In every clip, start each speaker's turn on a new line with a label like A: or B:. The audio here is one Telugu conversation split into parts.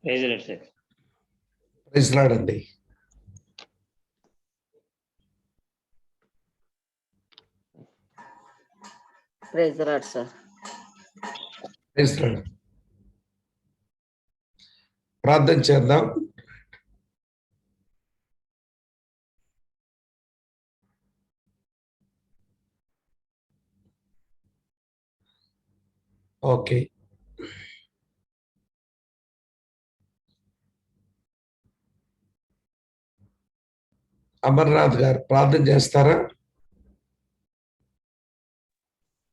A: ప్రైజ్ లార్డ్ అండి.
B: Praise Lord sir.
A: Praise Lord. ప్రార్థన చేద్దాం. ఓకే, అమర్నాథ్ గారు ప్రార్థన చేస్తారా?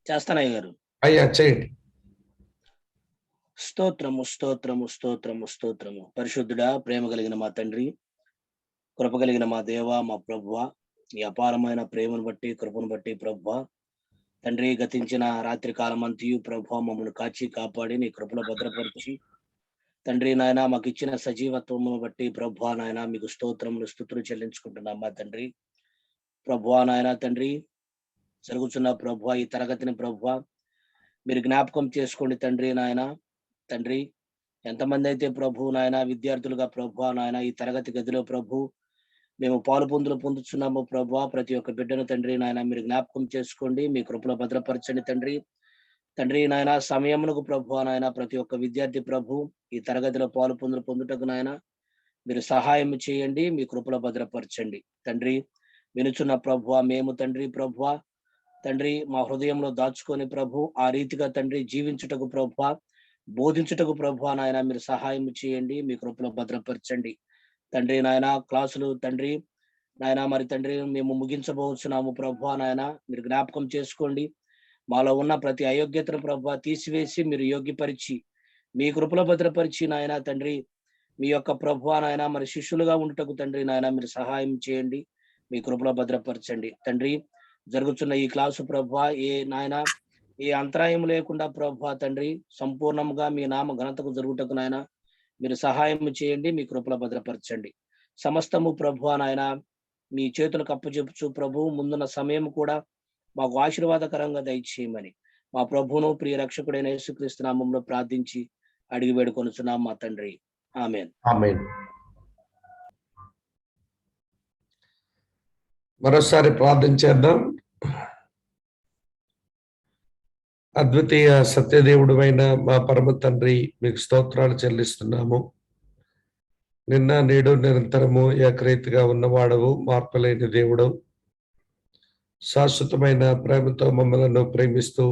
C: చేస్తానయ్య గారు.
A: అయ్యా చేయండి.
C: స్తోత్రము స్తోత్రము స్తోత్రము స్తోత్రము. పరిశుద్ధుడా, ప్రేమ కలిగిన మా తండ్రి, కృప కలిగిన మా దేవ, మా ప్రభువ, ఈ అపారమైన ప్రేమను బట్టి, కృపను బట్టి ప్రభువ తండ్రి, గతించిన రాత్రి కాలం అంతయు ప్రభువ మమ్మల్ని కాచి కాపాడి నీ కృపలో భద్రపరిచి తండ్రి నాయన మాకు ఇచ్చిన సజీవత్వమును బట్టి ప్రభువ నాయన మీకు స్తోత్రములు స్తుతులు చెల్లించుకుంటున్నాం మా తండ్రి. ప్రభువ నాయన తండ్రి, జరుగుతున్న ప్రభువ ఈ తరగతిని ప్రభువ మీరు జ్ఞాపకం చేసుకోండి తండ్రి నాయన. తండ్రి, ఎంతమంది అయితే ప్రభు నాయన విద్యార్థులుగా ప్రభు నాయన ఈ తరగతి గదిలో ప్రభు మేము పాలు పొందుతున్నాము ప్రభు, ప్రతి ఒక్క బిడ్డను తండ్రి నాయన మీరు జ్ఞాపకం చేసుకోండి, మీ కృపలో భద్రపరచండి తండ్రి. తండ్రి నాయన సమయమునకు ప్రభు నాయన ప్రతి ఒక్క విద్యార్థి ప్రభు ఈ తరగతిలో పాలు పొందుటకు నాయన మీరు సహాయం చేయండి, మీ కృపలో భద్రపరచండి తండ్రి. వినుచున్న ప్రభు మేము తండ్రి ప్రభు తండ్రి మా హృదయంలో దాచుకొని ప్రభు ఆ రీతిగా తండ్రి జీవించుటకు ప్రభు, బోధించుటకు ప్రభు నాయన మీరు సహాయం చేయండి, మీ కృపలో భద్రపరచండి తండ్రి నాయన. క్లాసులు తండ్రి నాయన మరి తండ్రి మేము ముగించబోతున్నాము ప్రభు నాయన, మీరు జ్ఞాపకం చేసుకోండి. మాలో ఉన్న ప్రతి అయోగ్యతను ప్రభు తీసివేసి మీరు యోగ్యపరిచి మీ కృపలో భద్రపరిచి నాయన తండ్రి మీ యొక్క ప్రభు నాయన మరి శిష్యులుగా ఉండుటకు తండ్రి నాయన మీరు సహాయం చేయండి, మీ కృపలో భద్రపరచండి తండ్రి. జరుగుతున్న ఈ క్లాసు ప్రభు ఏ నాయన ఏ అంతరాయం లేకుండా ప్రభు తండ్రి సంపూర్ణంగా మీ నామ ఘనతకు జరుగుటకు నాయన మీరు సహాయం చేయండి, మీ కృపలో భద్రపరచండి. సమస్తము ప్రభు నాయన మీ చేతులకు అప్పచెప్పుచు ప్రభు ముందున్న సమయం కూడా మాకు ఆశీర్వాదకరంగా దయచేయమని మా ప్రభువును ప్రియ రక్షకుడైన యేసుక్రీస్తు నామములో ప్రార్థించి అడిగి వేడుకొనుచున్నాం మా తండ్రి. ఆమేన్.
A: ఆమేన్. మరోసారి ప్రార్థన చేద్దాం. అద్వితీయ సత్యదేవుడు అయిన మా పరమ తండ్రి, మీకు స్తోత్రాలు చెల్లిస్తున్నాము. నిన్న నేడు నిరంతరము ఏకరీతిగా ఉన్నవాడవు, మార్పలేని దేవుడు, శాశ్వతమైన ప్రేమతో మమ్మలను ప్రేమిస్తూ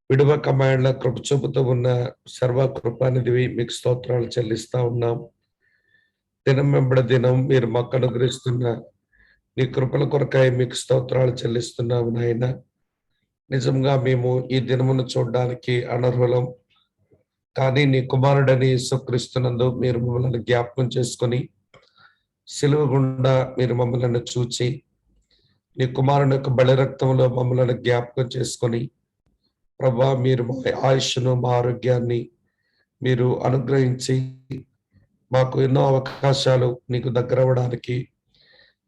A: విడువక మాయల కృప చూపుతూ ఉన్న సర్వకృపానిధివి మీకు స్తోత్రాలు చెల్లిస్తా ఉన్నాం. దినం వెంబడి దినం మీరు మాకు అనుగ్రహిస్తున్న నీ కృపల కొరకాయ మీకు స్తోత్రాలు చెల్లిస్తున్నాము నాయన. నిజంగా మేము ఈ దినమును చూడడానికి అనర్హులం, కానీ నీ కుమారుడని యేసుక్రీస్తునందు మీరు మమ్మల్ని జ్ఞాపకం చేసుకొని సిలువ గుండా మీరు మమ్మల్ని చూచి నీ కుమారుని యొక్క బలి రక్తంలో మమ్మల్ని జ్ఞాపకం చేసుకొని ప్రభా మీరు మా ఆయుష్ను మా ఆరోగ్యాన్ని మీరు అనుగ్రహించి మాకు ఎన్నో అవకాశాలు నీకు దగ్గర అవ్వడానికి,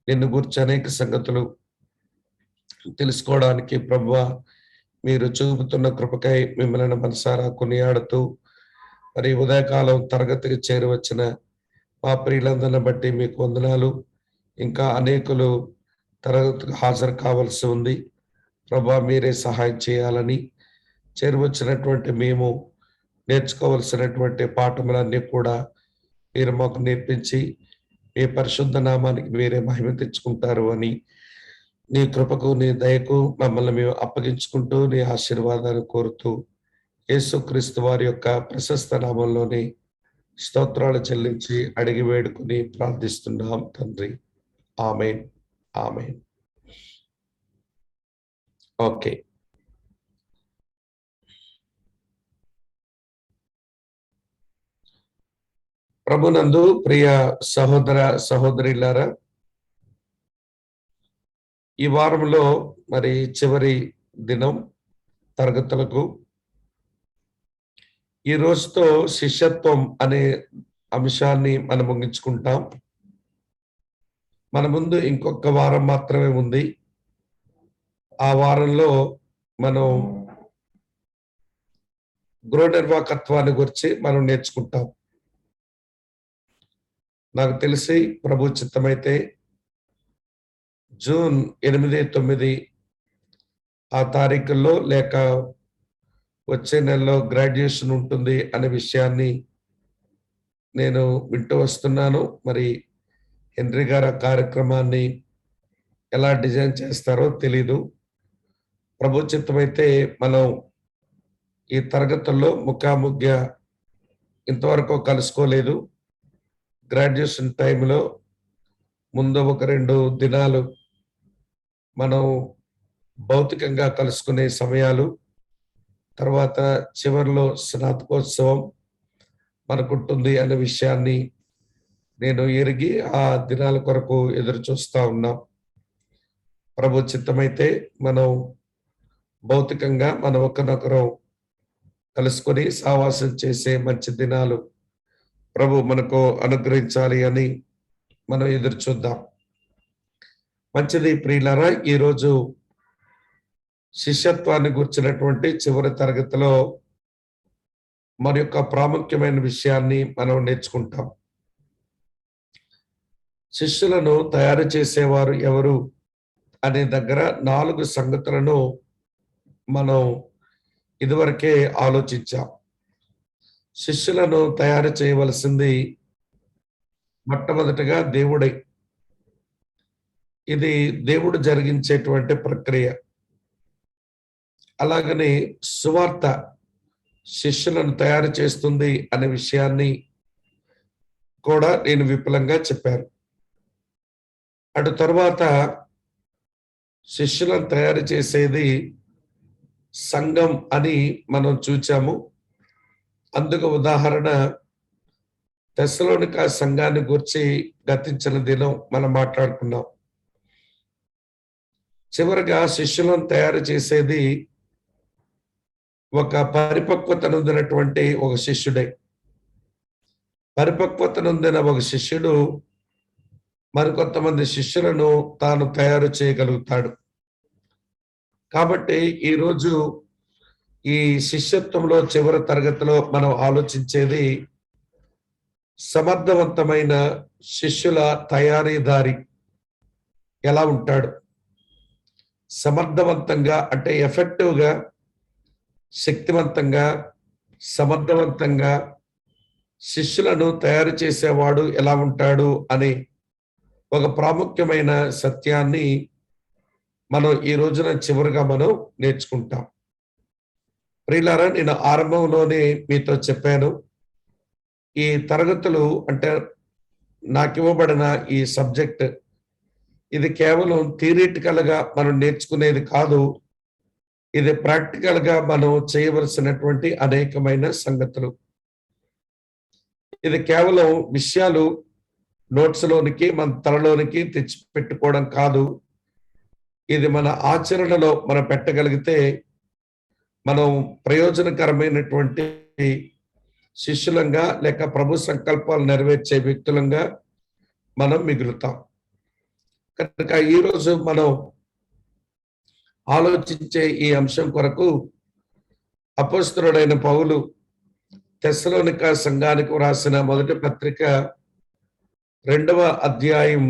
A: నిన్ను గురించి అనేక సంగతులు తెలుసుకోవడానికి ప్రభువా మీరు చూపుతున్న కృపకై మిమ్మల్ని మనసారా కొనియాడుతూ మరి ఉదయకాలం తరగతికి చేరవచ్చిన మా ప్రియులందరిని బట్టి మీకు వందనాలు. ఇంకా అనేకులు తరగతికి హాజరు కావాల్సి ఉంది ప్రభా, మీరే సహాయం చేయాలని, చేరువచ్చినటువంటి మేము నేర్చుకోవలసినటువంటి పాఠములన్నీ కూడా మీరు మాకు నేర్పించి మీ పరిశుద్ధ నామానికి మీరే మహిమ తెచ్చుకుంటారు అని నీ కృపకు నీ దయకు మమ్మల్ని మేము అప్పగించుకుంటూ నీ ఆశీర్వాదాన్ని కోరుతూ యేసుక్రీస్తు వారి యొక్క ప్రశస్త నామంలోని స్తోత్రాలు చెల్లించి అడిగి వేడుకుని ప్రార్థిస్తున్నాం తండ్రి. ఆమేన్, ఆమేన్. ఓకే, ప్రభునందు ప్రియ సహోదర సహోదరులారా, ఈ వారంలో మరి చివరి దినం తరగతులకు ఈ రోజుతో శిష్యత్వం అనే అంశాన్ని మనం ముగించుకుంటాం. మన ముందు ఇంకొక వారం మాత్రమే ఉంది. ఆ వారంలో మనం గృహ నిర్వాహకత్వాన్ని గురించి మనం నేర్చుకుంటాం. నాకు తెలిసి ప్రభు చిత్తమైతే జూన్ 8, 9 ఆ తారీఖుల్లో లేక వచ్చే నెలలో గ్రాడ్యుయేషన్ ఉంటుంది అనే విషయాన్ని నేను వింటూ వస్తున్నాను. మరి హెన్రీ గారు ఆ కార్యక్రమాన్ని ఎలా డిజైన్ చేస్తారో తెలీదు. ప్రభు చిత్తమైతే మనం ఈ తరగతుల్లో ముఖాముఖిగా ఇంతవరకు కలుసుకోలేదు. గ్రాడ్యుయేషన్ టైంలో ముందు ఒక 2 దినాలు మనం భౌతికంగా కలుసుకునే సమయాలు, తర్వాత చివరిలో స్నాతకోత్సవం మనకుంటుంది అనే విషయాన్ని నేను ఎరిగి ఆ దినాల కొరకు ఎదురు చూస్తా ఉన్నాం. ప్రభు చిత్తమైతే మనం భౌతికంగా మనం ఒకరినొకరు కలుసుకొని సావాసం చేసే మంచి దినాలు ప్రభు మనకు అనుగ్రహించాలి అని మనం ఎదురు చూద్దాం. మంచిది ప్రియులారా, ఈరోజు శిష్యత్వాన్ని గుర్చినటువంటి చివరి తరగతిలో మరి యొక్క ప్రాముఖ్యమైన విషయాన్ని మనం నేర్చుకుంటాం. శిష్యులను తయారు చేసేవారు ఎవరు అనే దగ్గర 4 సంగతులను మనం ఇదివరకే ఆలోచించాం. శిష్యులను తయారు చేయవలసింది మొట్టమొదటిగా దేవుడే. ఇది దేవుడు జరిగించేటువంటి ప్రక్రియ. అలాగని సువార్త శిష్యులను తయారు చేస్తుంది అనే విషయాన్ని కూడా నేను విపులంగా చెప్పాను. అటు తర్వాత శిష్యులను తయారు చేసేది సంఘం అని మనం చూచాము. అందుకు ఉదాహరణ తెస్సలోనిక సంఘాన్ని గురించి గతించిన దినం మనం మాట్లాడుకున్నాం. చివరిగా శిష్యులను తయారు చేసేది ఒక పరిపక్వత నొందినటువంటి ఒక శిష్యుడే. పరిపక్వత నొందిన ఒక శిష్యుడు మరికొంతమంది శిష్యులను తాను తయారు చేయగలుగుతాడు. కాబట్టి ఈరోజు ఈ శిష్యత్వంలో చివరి తరగతిలో మనం ఆలోచించేది సమర్థవంతమైన శిష్యుల తయారీదారి ఎలా ఉంటాడు. సమర్థవంతంగా అంటే ఎఫెక్టివ్గా, శక్తివంతంగా, సమర్థవంతంగా శిష్యులను తయారు చేసేవాడు ఎలా ఉంటాడు అనే ఒక ప్రాముఖ్యమైన సత్యాన్ని మనం ఈ రోజున చివరిగా మనం నేర్చుకుంటాం. ప్రియులారా, నేను ఆరంభంలోనే మీతో చెప్పాను, ఈ తరగతులు అంటే నాకు ఇవ్వబడిన ఈ సబ్జెక్ట్ ఇది కేవలం థియరిటికల్ గా మనం నేర్చుకునేది కాదు. ఇది ప్రాక్టికల్ గా మనం చేయవలసినటువంటి అనేకమైన సంగతులు. ఇది కేవలం విషయాలు నోట్స్ లోనికి మన తలలోనికి తెచ్చి పెట్టుకోవడం కాదు. ఇది మన ఆచరణలో మనం పెట్టగలిగితే మనం ప్రయోజనకరమైనటువంటి శిష్యులంగా లేక ప్రభు సంకల్పాలు నెరవేర్చే వ్యక్తులంగా మనం మిగులుతాం. కనుక ఈరోజు మనం ఆలోచించే ఈ అంశం కొరకు అపోస్తలుడైన పౌలు తెస్సలోనిక సంఘానికి వ్రాసిన మొదటి పత్రిక 2వ అధ్యాయం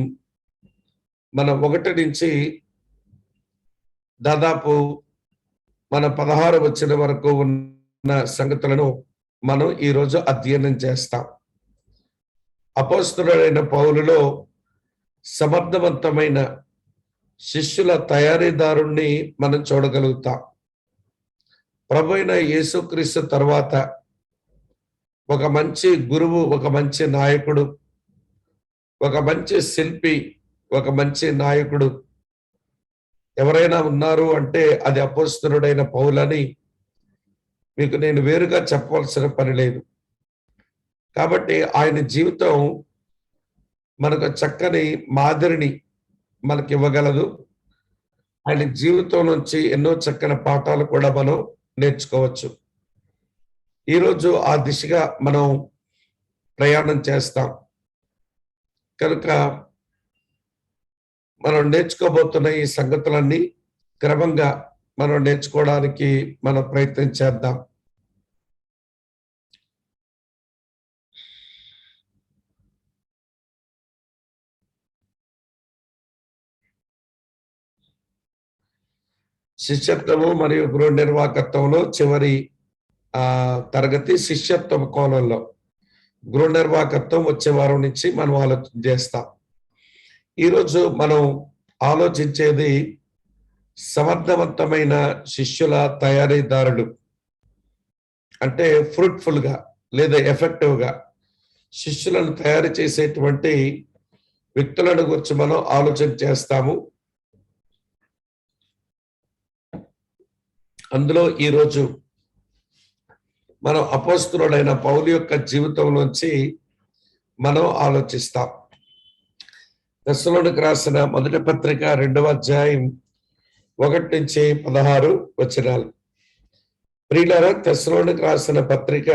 A: మన 1 నుంచి దాదాపు మన 16 వచ్చిన వరకు ఉన్న సంగతులను మనం ఈరోజు అధ్యయనం చేస్తాం. అపోస్తలుడైన పౌలులో సమర్థవంతమైన శిష్యుల తయారీదారుణ్ణి మనం చూడగలుగుతాం. ప్రభువైన యేసుక్రీస్తు తర్వాత ఒక మంచి గురువు, ఒక మంచి నాయకుడు, ఒక మంచి శిల్పి, ఒక మంచి నాయకుడు ఎవరైనా ఉన్నారు అంటే అది అపోస్తలుడైన పౌలని మీకు నేను వేరుగా చెప్పవలసిన పని లేదు. కాబట్టి ఆయన జీవితం మనకు చక్కని మాదిరిని మనకి ఇవ్వగలదు. ఆయన జీవితం నుంచి ఎన్నో చక్కని పాఠాలు కూడా మనం నేర్చుకోవచ్చు. ఈరోజు ఆ దిశగా మనం ప్రయాణం చేస్తాం. కనుక మనం నేర్చుకోబోతున్న ఈ సంగతులన్నీ క్రమంగా మనం నేర్చుకోవడానికి మనం ప్రయత్నం చేద్దాం. శిష్యత్వము మరియు గృహ నిర్వాహకత్వంలో చివరి తరగతి శిష్యత్వ కోణంలో. గృహ నిర్వాహకత్వం వచ్చే వారం నుంచి మనం ఆలోచన చేస్తాం. ఈరోజు మనం ఆలోచించేది సమర్థవంతమైన శిష్యుల తయారీదారులు, అంటే ఫ్రూట్ఫుల్ గా లేదా ఎఫెక్టివ్ గా శిష్యులను తయారు చేసేటువంటి వ్యక్తులను గురించి మనం ఆలోచన చేస్తాము. అందులో ఈరోజు మనం అపోస్తలుడైన పౌలు యొక్క జీవితంలోంచి మనం ఆలోచిస్తాం. తెస్సలోనికీయులకు రాసిన మొదటి పత్రిక 2వ అధ్యాయం 1-16 వచనాలు. ప్రియులారా, తెస్సలోనికీయులకు రాసిన పత్రిక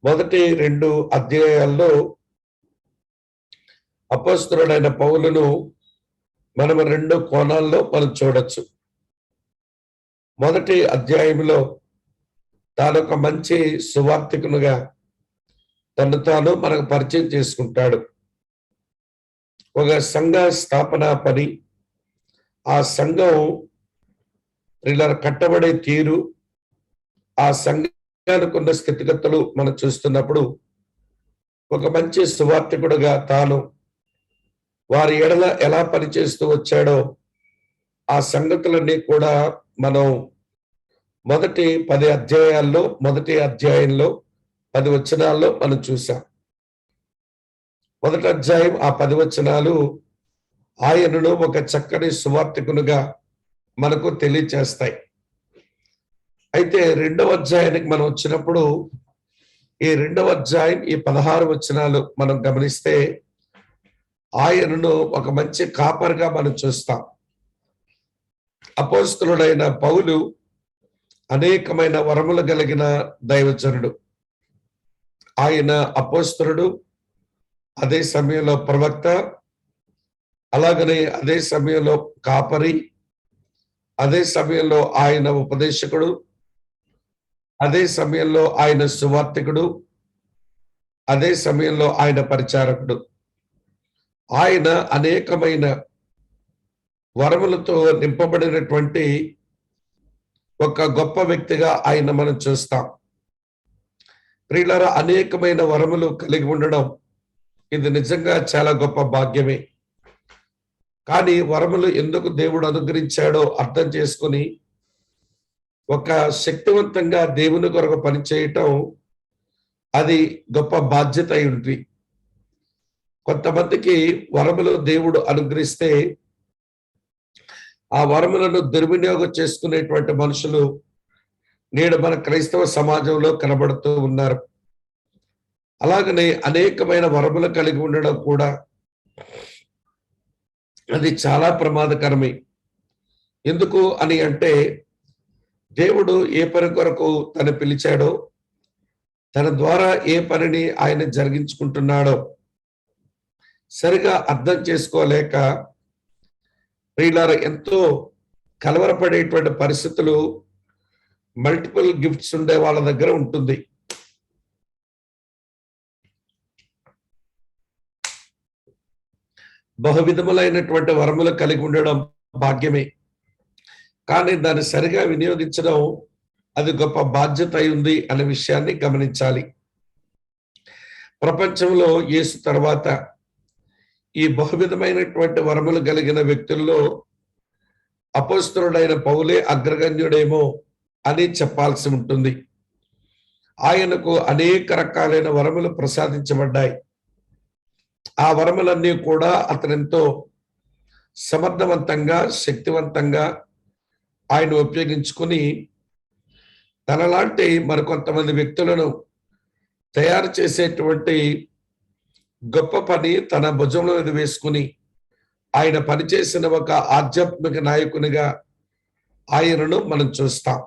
A: మొదటి 2 అధ్యాయాల్లో అపోస్తలుడైన పౌలును మనం 2 కోణాల్లో మనం చూడొచ్చు. మొదటి అధ్యాయంలో తాను ఒక మంచి సువార్తికునిగా తను తాను మనకు పరిచయం చేసుకుంటాడు. ఒక సంఘ స్థాపన పని, ఆ సంఘం ఇలా కట్టబడే తీరు, ఆ సంఘానికి ఉన్న స్థితిగతులు మనం చూస్తున్నప్పుడు ఒక మంచి సువార్తికుడుగా తాను వారి ఎడల ఎలా పనిచేస్తూ వచ్చాడో ఆ సంగతులన్నీ కూడా మనం మొదటి 10 అధ్యాయాల్లో మొదటి అధ్యాయంలో 10 వచనాల్లో మనం చూసాం. మొదటి అధ్యాయం ఆ 10 వచనాలు ఆయనను ఒక చక్కని సువార్తికునిగా మనకు తెలియచేస్తాయి. అయితే 2వ అధ్యాయానికి మనం వచ్చినప్పుడు ఈ 2వ అధ్యాయం ఈ 16 వచనాలు మనం గమనిస్తే ఆయనను ఒక మంచి కాపరిగా మనం చూస్తాం. అపోస్తలుడైన పౌలు అనేకమైన వరములు కలిగిన దైవజనుడు. ఆయన అపోస్తలుడు, అదే సమయంలో ప్రవక్త, అలాగనే అదే సమయంలో కాపరి, అదే సమయంలో ఆయన ఉపదేశకుడు, అదే సమయంలో ఆయన సువార్తికుడు, అదే సమయంలో ఆయన పరిచారకుడు. ఆయన అనేకమైన వరములతో నింపబడినటువంటి ఒక గొప్ప వ్యక్తిగా ఆయన మనం చూస్తాం. ప్రియులారా, అనేకమైన వరములు కలిగి ఉండడం ఇది నిజంగా చాలా గొప్ప భాగ్యమే. కానీ వరములు ఎందుకు దేవుడు అనుగ్రహించాడో అర్థం చేసుకుని ఒక శక్తివంతంగా దేవుని కొరకు పనిచేయటం అది గొప్ప బాధ్యత అయి ఉంటుంది. కొంతమందికి వరములు దేవుడు అనుగ్రహిస్తే ఆ వరములను దుర్వినియోగం చేసుకునేటువంటి మనుషులు నేడు మన క్రైస్తవ సమాజంలో కనబడుతూ ఉన్నారు. అలాగనే అనేకమైన వరములు కలిగి ఉండడం కూడా అది చాలా ప్రమాదకరమే. ఎందుకు అని అంటే, దేవుడు ఏ పని కొరకు తను పిలిచాడో, తన ద్వారా ఏ పనిని ఆయన జరిగించుకుంటున్నాడో సరిగా అర్థం చేసుకోలేక ప్రియులారా ఎంతో కలవరపడేటువంటి పరిస్థితులు మల్టిపుల్ గిఫ్ట్స్ ఉండే వాళ్ళ దగ్గర ఉంటుంది. బహువిధములైనటువంటి వరములు కలిగి ఉండడం భాగ్యమే, కానీ దాన్ని సరిగా వినియోగించడం అది గొప్ప బాధ్యత అయి ఉంది అనే విషయాన్ని గమనించాలి. ప్రపంచంలో యేసు తర్వాత ఈ బహువిధమైనటువంటి వరములు కలిగిన వ్యక్తుల్లో అపోస్తలుడైన పౌలే అగ్రగణ్యుడేమో అని చెప్పాల్సి ఉంటుంది. ఆయనకు అనేక రకాలైన వరములు ప్రసాదించబడ్డాయి. ఆ వరములన్నీ కూడా అతనెంతో సమర్థవంతంగా, శక్తివంతంగా ఆయన ఉపయోగించుకుని తనలాంటి మరికొంతమంది వ్యక్తులను తయారు చేసేటువంటి గొప్ప పని తన భుజంలో మీద వేసుకుని ఆయన పనిచేసిన ఒక ఆధ్యాత్మిక నాయకునిగా ఆయనను మనం చూస్తాం.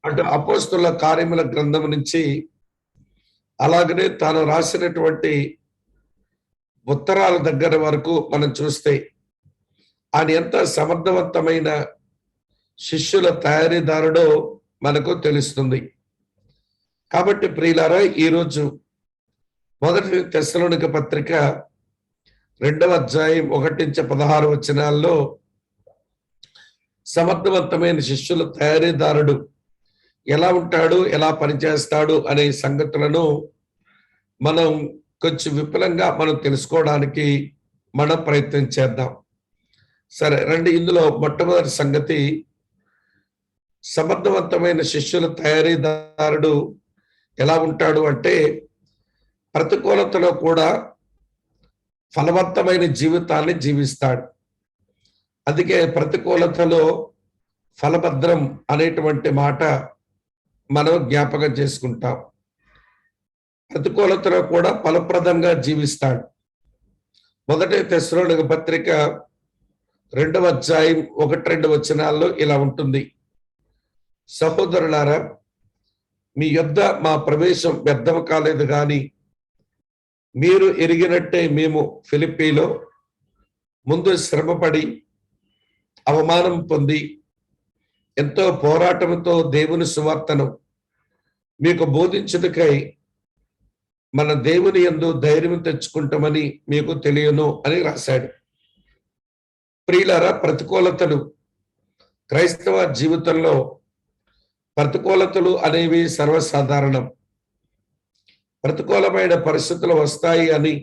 A: అంటే అపోస్తలుల కార్యముల గ్రంథం నుంచి అలాగనే తాను రాసినటువంటి ఉత్తరాల దగ్గర వరకు మనం చూస్తే ఆయన ఎంత సమర్థవంతమైన శిష్యుల తయారీదారుడో మనకు తెలుస్తుంది. కాబట్టి ప్రియులారా, ఈరోజు మొదటి తెస్సలోనిక పత్రిక 2వ అధ్యాయం 1-16 వచనాల్లో సమర్థవంతమైన శిష్యుల తయారీదారుడు ఎలా ఉంటాడు, ఎలా పనిచేస్తాడు అనే సంగతులను మనం కొంచెం విపులంగా మనం తెలుసుకోవడానికి మనం ప్రయత్నం చేద్దాం. సరే రండి, ఇందులో మొట్టమొదటి సంగతి, సమర్థవంతమైన శిష్యుల తయారీదారుడు ఎలా ఉంటాడు అంటే ప్రతికూలతలో కూడా ఫలవంతమైన జీవితాన్ని జీవిస్తాడు. అందుకే ప్రతికూలతలో ఫలభద్రం అనేటువంటి మాట మనం జ్ఞాపకం చేసుకుంటాం. ప్రతికూలతలో కూడా ఫలప్రదంగా జీవిస్తాడు. మొదటి తెస్సలోనిక పత్రిక 2వ అధ్యాయం 1-2 వచనాల్లో ఇలా ఉంటుంది: సహోదరులారా, మీ యొద్ద మా ప్రవేశం వ్యర్థం కాలేదు గాని మీరు ఎరిగినట్టే మేము ఫిలిప్పీలో ముందు శ్రమపడి అవమానం పొంది ఎంతో పోరాటంతో దేవుని సువార్తను మీకు బోధించుటకై మన దేవుని యందు ధైర్యం తెచ్చుకుంటామని మీకు తెలియను అని రాశాడు. ప్రియులారా, ప్రతికూలతలు క్రైస్తవ జీవితంలో ప్రతికూలతలు అనేవి సర్వసాధారణం. ప్రతికూలమైన పరిస్థితులు వస్తాయి అని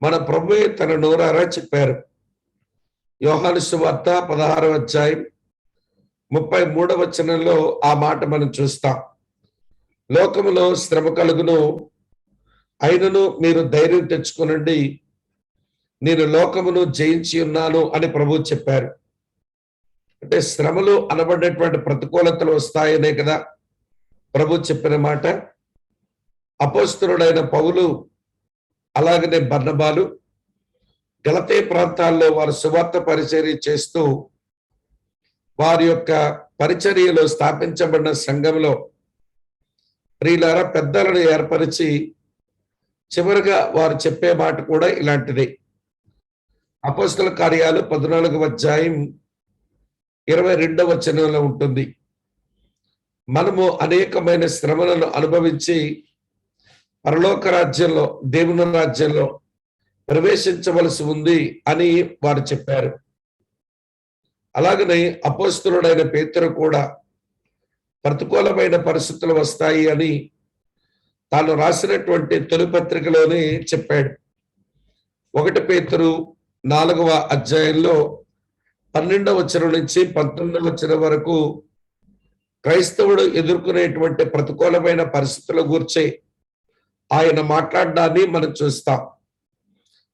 A: మన ప్రభువే తన నోరారా చెప్పారు. యోహాను సువార్త 16వ అధ్యాయం 33వ వచనంలో ఆ మాట మనం చూస్తాం. లోకములో శ్రమ కలుగును, అయినను మీరు ధైర్యం తెచ్చుకొనండి, నేను లోకమును జయించి ఉన్నాను అని ప్రభువు చెప్పారు. అంటే శ్రమలు అనబడేటువంటి ప్రతికూలతలు వస్తాయనే కదా ప్రభు చెప్పిన మాట. అపోస్తలుడైన పౌలు అలాగనే బర్నబాలు గలతీ ప్రాంతాల్లో వారు సువార్త పరిచర్య చేస్తూ వారి యొక్క పరిచర్యలో స్థాపించబడిన సంఘంలో ప్రియులారా పెద్దలను ఏర్పరిచి చివరిగా వారు చెప్పే మాట కూడా ఇలాంటిదే. అపోస్తల కార్యాలు 14వ అధ్యాయం 22వ వచనంలో ఉంటుంది: మనము అనేకమైన శ్రమలను అనుభవించి పరలోక రాజ్యంలో, దేవుని రాజ్యంలో ప్రవేశించవలసి ఉంది అని వారు చెప్పారు. అలాగనే అపోస్తలుడైన పేతురు కూడా ప్రతికూలమైన పరిస్థితులు వస్తాయి అని తాను రాసినటువంటి తొలి పత్రికలోనే చెప్పాడు. 1 పేతురు 4వ అధ్యాయంలో 12వ వచనం నుంచి 19వ వచనం వరకు క్రైస్తవుడు ఎదుర్కొనేటువంటి ప్రతికూలమైన పరిస్థితుల గురించి ఆయన మాట్లాడడాన్ని మనం చూస్తాం.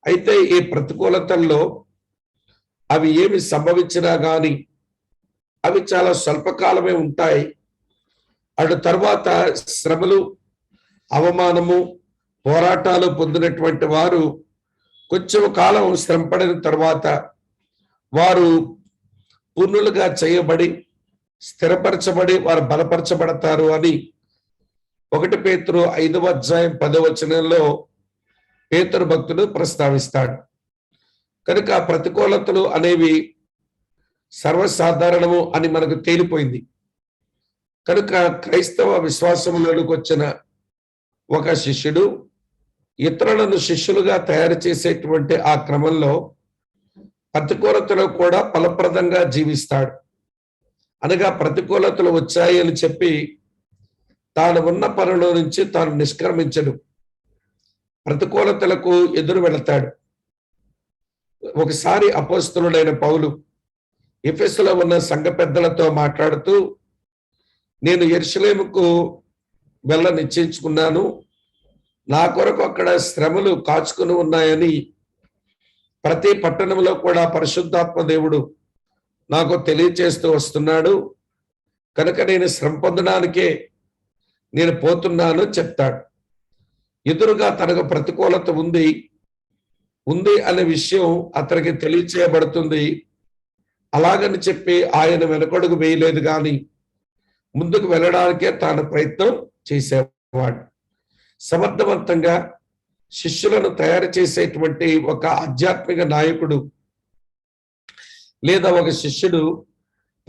A: అయితే ఈ ప్రతికూలతల్లో అవి ఏమి సంభవించినా గాని అవి చాలా స్వల్పకాలమే ఉంటాయి. అటు తర్వాత శ్రమలు, అవమానము, పోరాటాలు పొందినటువంటి వారు కొంచెం కాలం శ్రమపడిన తర్వాత వారు పూర్ణులుగా చేయబడి స్థిరపరచబడి వారు బలపరచబడతారు అని 1 పేతురు 5వ అధ్యాయం 10వ వచనంలో పేతురు భక్తుడు ప్రస్తావిస్తాడు. కనుక ప్రతికూలతలు అనేవి సర్వసాధారణము అని మనకు తేలిపోయింది. కనుక క్రైస్తవ విశ్వాసంలోకి వచ్చిన ఒక శిష్యుడు ఇతరులను శిష్యులుగా తయారు చేసేటువంటి ఆ క్రమంలో ప్రతికూలతలో కూడా ఫలప్రదంగా జీవిస్తాడు. అనగా ప్రతికూలతలు వచ్చాయి అని చెప్పి తాను ఉన్న పనిలో నుంచి తాను నిష్క్రమించడు, ప్రతికూలతలకు ఎదురు వెళతాడు. ఒకసారి అపోస్తలుడైన పౌలు ఎఫెసులో ఉన్న సంఘ పెద్దలతో మాట్లాడుతూ, నేను యెరూషలేముకు వెళ్ళ నిశ్చయించుకున్నాను, నా కొరకు అక్కడ శ్రమలు కాచుకుని ఉన్నాయని ప్రతి పట్టణంలో కూడా పరిశుద్ధాత్మ దేవుడు నాకు తెలియచేస్తూ వస్తున్నాడు, కనుక నేను శ్రమ పొందడానికే నేను పోతున్నాను చెప్తాడు. ఎదురుగా తనకు ప్రతికూలత ఉంది అనే విషయం అతనికి తెలియచేయబడుతుంది. అలాగని చెప్పి ఆయన వెనకడుగు వేయలేదు కానీ ముందుకు వెళ్ళడానికే తాను ప్రయత్నం చేసేవాడు. సమర్థవంతంగా శిష్యులను తయారు చేసేటువంటి ఒక ఆధ్యాత్మిక నాయకుడు లేదా ఒక శిష్యుడు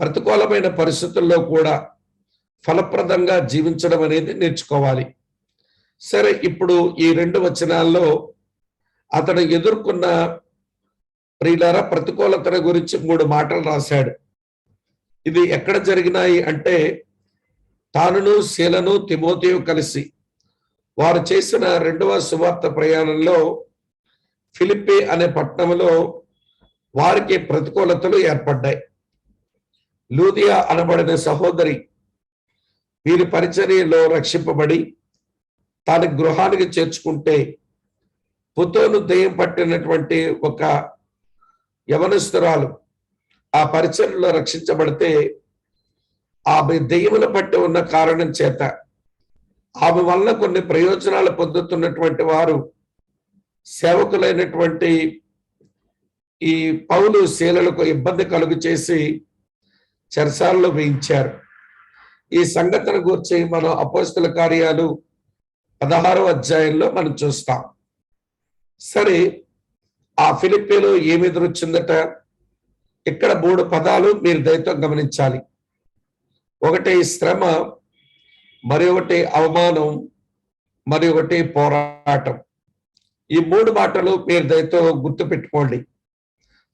A: ప్రతికూలమైన పరిస్థితుల్లో కూడా ఫలప్రదంగా జీవించడం అనేది నేర్చుకోవాలి. సరే, ఇప్పుడు ఈ 2 వచనాల్లో అతను ఎదుర్కొన్న ప్రియులారా ప్రతికూలతల గురించి 3 మాటలు రాశాడు. ఇది ఎక్కడ జరిగినాయి అంటే తానును శీలను తిమోతియు కలిసి వారు చేసిన రెండవ సువార్త ప్రయాణంలో ఫిలిప్పి అనే పట్టణంలో వారికి ప్రతికూలతలు ఏర్పడ్డాయి. లూదియా అనబడిన సహోదరి వీరి పరిచర్యలో రక్షింపబడి తన గృహానికి చేర్చుకుంటే పుతోను దెయ్యం పట్టినటువంటి ఒక యవనస్తురాలు ఆ పరిచర్యలో రక్షించబడితే ఆమె దెయ్యముల పట్టి ఉన్న కారణం చేత ఆమె వల్ల కొన్ని ప్రయోజనాలు పొందుతున్నటువంటి వారు సేవకులైనటువంటి ఈ పౌలు శీలలకు ఇబ్బంది కలుగు చేసి చెరసాలలో వేయించారు. ఈ సంఘటన గురించి మనం అపోస్తల కార్యాలు 16వ అధ్యాయంలో మనం చూస్తాం. సరే, ఆ ఫిలిప్పీలో ఏమి ఎదురొచ్చిందట? ఇక్కడ 3 పదాలు మీరు దయతో గమనించాలి. ఒకటి శ్రమ, మరి ఒకటి అవమానం, మరి ఒకటి పోరాటం. ఈ 3 మాటలు మీరు దయతో గుర్తు పెట్టుకోండి.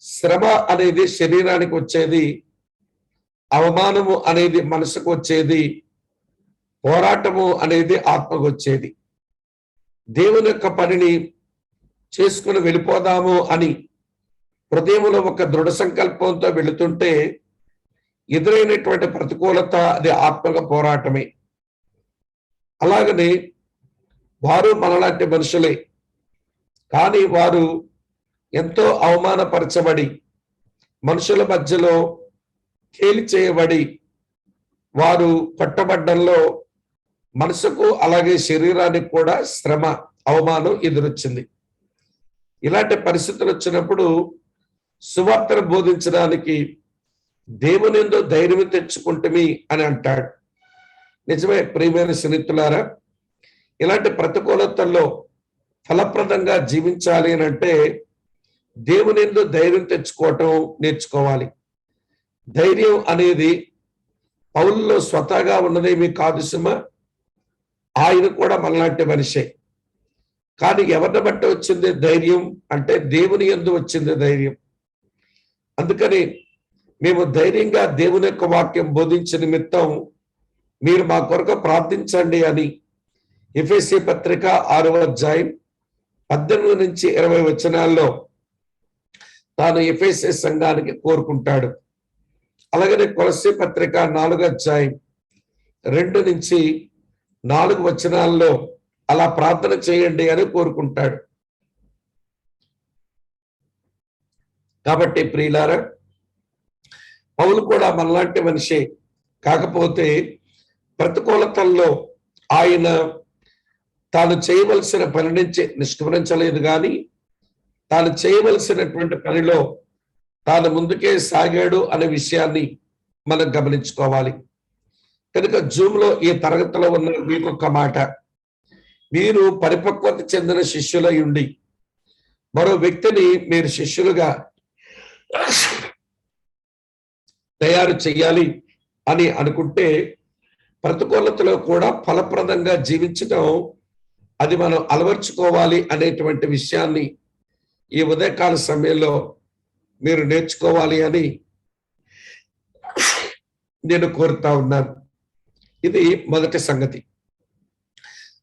A: శ్రమ అనేది శరీరానికి వచ్చేది, అవమానము అనేది మనసుకు వచ్చేది, పోరాటము అనేది ఆత్మకు వచ్చేది. దేవుని యొక్క పనిని చేసుకుని వెళ్ళిపోదాము అని హృదయంలో ఒక దృఢ సంకల్పంతో వెళుతుంటే ఎదురైనటువంటి ప్రతికూలత అది ఆత్మక పోరాటమే. అలాగనే వారు మనలాంటి మనుషులే, కానీ వారు ఎంతో అవమానపరచబడి మనుషుల మధ్యలో కేలి చేయబడి వారు కొట్టబడ్డంలో మనసుకు అలాగే శరీరానికి కూడా శ్రమ, అవమానం ఎదురొచ్చింది. ఇలాంటి పరిస్థితులు వచ్చినప్పుడు సువార్తను బోధించడానికి దేవుని యందు ధైర్యం తెచ్చుకుంటమి అని అంటాడు. నిజమే ప్రియమైన స్నేహితులారా, ఇలాంటి ప్రతికూలతల్లో ఫలప్రదంగా జీవించాలి అని అంటే దేవుని యందు ధైర్యం తెచ్చుకోవటం నేర్చుకోవాలి. ధైర్యం అనేది పౌలులో స్వతహాగా ఉన్నదేమీ కాదు సుమ, ఆయన కూడా మనలాంటి మనిషే. కానీ ఎవరిని బట్టి వచ్చింది ధైర్యం అంటే దేవుని యందు వచ్చింది ధైర్యం. అందుకని మేము ధైర్యంగా దేవుని యొక్క వాక్యం బోధించే నిమిత్తం మీరు మా కొరకు ప్రార్థించండి అని ఎఫెసీ పత్రిక 6వ అధ్యాయం 18 నుంచి 20 వచనాల్లో తాను ఎఫెసీ సంఘానికి కోరుకుంటాడు. అలాగనే కొలస్సీ పత్రిక 4వ అధ్యాయం 2 నుంచి 4 వచనాల్లో అలా ప్రార్థన చేయండి అని కోరుకుంటాడు. కాబట్టి ప్రియులారా, పౌలు కూడా మనలాంటి మనిషే. కాకపోతే ప్రతికూలతల్లో ఆయన తాను చేయవలసిన పని నుంచి నిష్క్రమించలేదు, కానీ తాను చేయవలసినటువంటి పనిలో తాను ముందుకే సాగాడు అనే విషయాన్ని మనం గమనించుకోవాలి. కనుక జూమ్లో ఈ తరగతిలో ఉన్న మీకొక మాట, మీరు పరిపక్వత చెందిన శిష్యులై ఉండి మరో వ్యక్తిని మీరు శిష్యులుగా తయారు చేయాలి అని అనుకుంటే ప్రతికూలతలో కూడా ఫలప్రదంగా జీవించడం అది మనం అలవర్చుకోవాలి అనేటువంటి విషయాన్ని ఈ ఉదయకాల సమయంలో మీరు నేర్చుకోవాలి అని నేను కోరుతా ఉన్నాను. ఇది మొదటి సంగతి.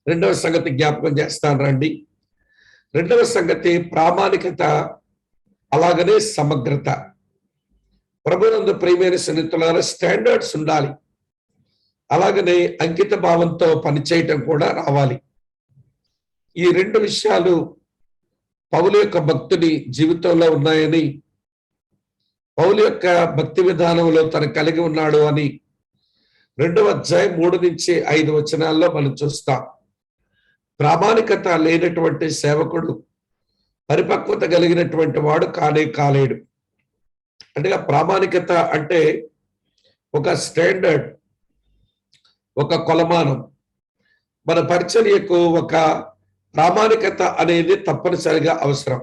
A: రెండవ సంగతి జ్ఞాపకం చేస్తాను రండి. రెండవ సంగతి ప్రామాణికత, అలాగనే సమగ్రత. ప్రభునందు ప్రియమైన స్నేహితులారా, స్టాండర్డ్స్ ఉండాలి. అలాగనే అంకిత భావంతో పనిచేయటం కూడా రావాలి. ఈ 2 విషయాలు పౌలు యొక్క భక్తుడి జీవితంలో ఉన్నాయని, పౌలు యొక్క భక్తి విధానంలో తను కలిగి ఉన్నాడు అని 2వ అధ్యాయం 3 నుంచి 5 వచనాల్లో మనం చూస్తాం. ప్రామాణికత లేనటువంటి సేవకుడు పరిపక్వత కలిగినటువంటి వాడు కానే కాలేడు. అంటే ప్రామాణికత అంటే ఒక స్టాండర్డ్, ఒక కొలమానం. మన పరిచర్యకు ఒక ప్రామాణికత అనేది తప్పనిసరిగా అవసరం.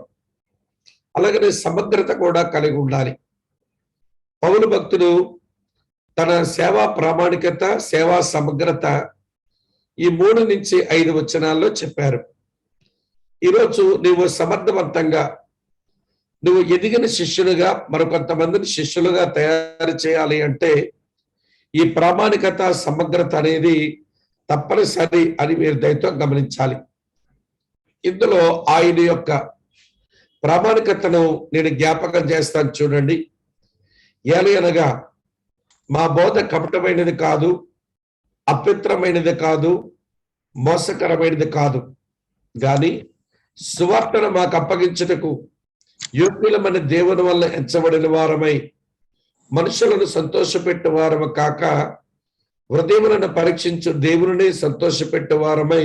A: అలాగనే సమగ్రత కూడా కలిగి ఉండాలి. పౌలు భక్తుడు తన సేవా ప్రామాణికత, సేవా సమగ్రత ఈ 3 నుంచి 5 వచనాల్లో చెప్పారు. ఈరోజు నీవు సమర్థవంతంగా నువ్వు ఎదిగిన శిష్యులుగా మరికొంతమందిని శిష్యులుగా తయారు చేయాలి అంటే ఈ ప్రామాణికత సమగ్రత అనేది తప్పనిసరి అని మీరు దయతో గమనించాలి. ఇందులో ఆయన యొక్క ప్రామాణికతను నేను జ్ఞాపకం చేస్తాను చూడండి. ఏలయనగా మా బోధ కపటమైనది కాదు, అపవిత్రమైనది కాదు, మోసకరమైనది కాదు, గాని సువార్తను మాకు అప్పగించుటకు యోగ్యులమైన దేవుని వల్ల ఎంచబడిన వారమై మనుషులను సంతోషపెట్టే వారము కాక హృదయములను పరీక్షించు దేవుని సంతోషపెట్టే వారమై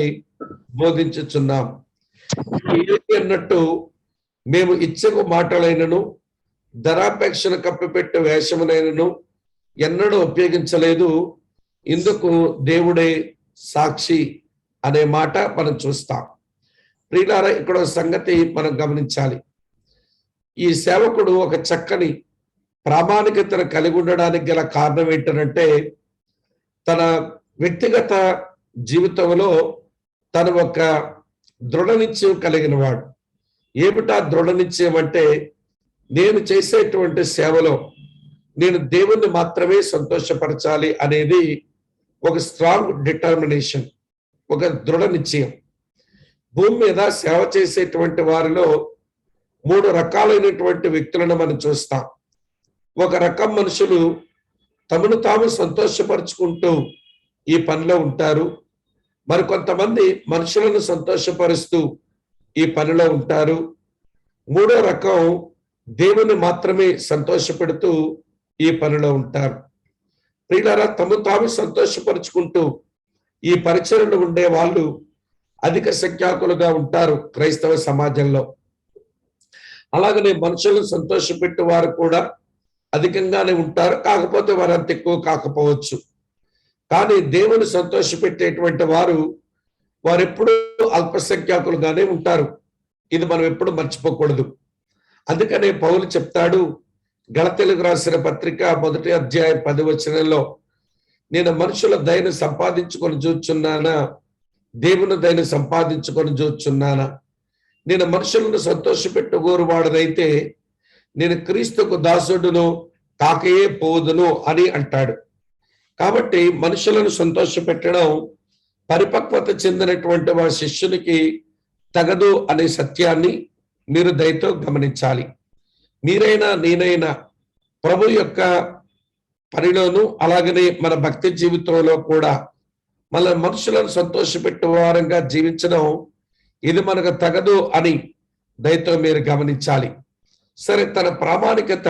A: బోధించుచున్నాం. అన్నట్టు మేము ఇచ్చకు మాటలైనను ధనాపేక్షను కప్పిపెట్టే వేషమునైనను ఎన్నడూ ఉపయోగించలేదు. ఇందుకు దేవుడే సాక్షి అనే మాట మనం చూస్తాం. ప్రియులారా, ఇక్కడ సంగతి మనం గమనించాలి. ఈ సేవకుడు ఒక చక్కని ప్రామాణికతను కలిగి ఉండడానికి గల కారణం ఏంటంటే తన వ్యక్తిగత జీవితంలో తను ఒక దృఢ నిశ్చయం కలిగిన వాడు. ఏమిటా దృఢ నిశ్చయం అంటే, నేను చేసేటువంటి సేవలో నేను దేవుణ్ణి మాత్రమే సంతోషపరచాలి అనేది ఒక స్ట్రాంగ్ డిటర్మినేషన్, ఒక దృఢ నిశ్చయం. భూమి మీద సేవ చేసేటువంటి వారిలో 3 రకాలైనటువంటి వ్యక్తులను మనం చూస్తాం. ఒక రకం మనుషులు తమను తాము సంతోషపరుచుకుంటూ ఈ పనిలో ఉంటారు. మరికొంతమంది మనుషులను సంతోషపరుస్తూ ఈ పనిలో ఉంటారు. 3వ రకం దేవుని మాత్రమే సంతోషపెడుతూ ఈ పనిలో ఉంటారు. ప్రియులారా, తమ తాము సంతోషపరుచుకుంటూ ఈ పరిచయలో ఉండే వాళ్ళు అధిక సంఖ్యాకులుగా ఉంటారు క్రైస్తవ సమాజంలో. అలాగనే మనుషులను సంతోషపెట్టే వారు కూడా అధికంగానే ఉంటారు, కాకపోతే వారు అంత ఎక్కువ కాకపోవచ్చు. కానీ దేవుని సంతోషపెట్టేటువంటి వారు ఎప్పుడూ అల్పసంఖ్యాకులుగానే ఉంటారు. ఇది మనం ఎప్పుడు మర్చిపోకూడదు. అందుకనే పౌలు చెప్తాడు, గలతీయులకు రాసిన పత్రిక 1వ అధ్యాయం 10వ వచనంలో, నేను మనుషుల దయను సంపాదించుకొని చూచున్నానా, దేవుని దయను సంపాదించుకొని చూచున్నానా? నేను మనుషులను సంతోషపెట్టుకోరు వాడనైతే నేను క్రీస్తుకు దాసుడును కాకయే పోదును అని అంటాడు. కాబట్టి మనుషులను సంతోషపెట్టడం పరిపక్వత చెందినటువంటి వారి శిష్యునికి తగదు అనే సత్యాన్ని మీరు దయతో గమనించాలి. మీరైనా నేనైనా ప్రభు యొక్క పనిలోను అలాగనే మన భక్తి జీవితంలో కూడా మన మనుషులను సంతోషపెట్టే వారంగా జీవించడం ఇది మనకు తగదు అని దయతో మీరు గమనించాలి. సరే, తన ప్రామాణికత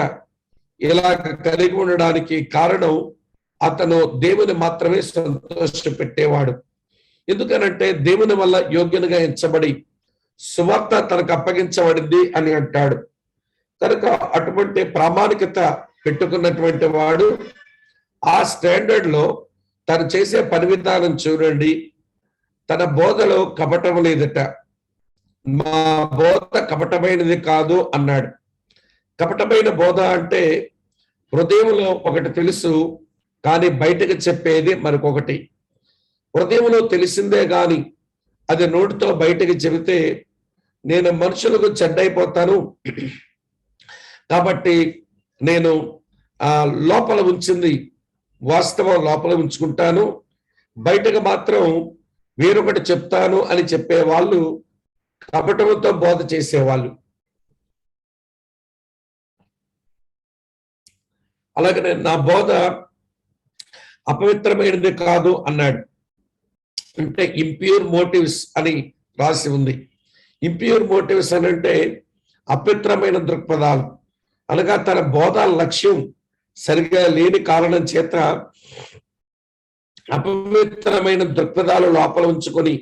A: ఇలాగ కలిగి ఉండడానికి కారణం అతను దేవుని మాత్రమే సంతోషపెట్టేవాడు. ఎందుకనంటే దేవుని వల్ల యోగ్యునిగా ఎంచబడి సువార్త తనకు అప్పగించబడింది అని అంటాడు. కనుక అటువంటి ప్రామాణికత పెట్టుకున్నటువంటి వాడు ఆ స్టాండర్డ్ లో తను చేసే పని విధానం చూడండి. తన బోధలో కపటం లేదట. మా బోధ కపటమైనది కాదు అన్నాడు. కపటమైన బోధ అంటే హృదయంలో ఒకటి తెలుసు, కానీ బయటకు చెప్పేది మరొకటి. హృదయంలో తెలిసిందే గాని అది నోటితో బయటకు చెబితే నేను మనుషులకు చెడ్డైపోతాను, కాబట్టి నేను లోపల ఉంచింది వాస్తవం లోపల ఉంచుకుంటాను, బయటకు మాత్రం వేరొకటి చెప్తాను అని చెప్పేవాళ్ళు కపటంతో బోధ చేసేవాళ్ళు. అలాగనే నా బోధ అపవిత్రమైనది కాదు అన్నాడు. అంటే ఇంప్యూర్ మోటివ్స్ అని రాసి ఉంది. ఇంప్యూర్ మోటివ్స్ అని అంటే అపవిత్రమైన దృక్పథాలు, అనగా తన బోధ లక్ష్యం సరిగా లేని కారణం చేత అపవిత్రమైన దృక్పథాలు లోపల ఉంచుకొని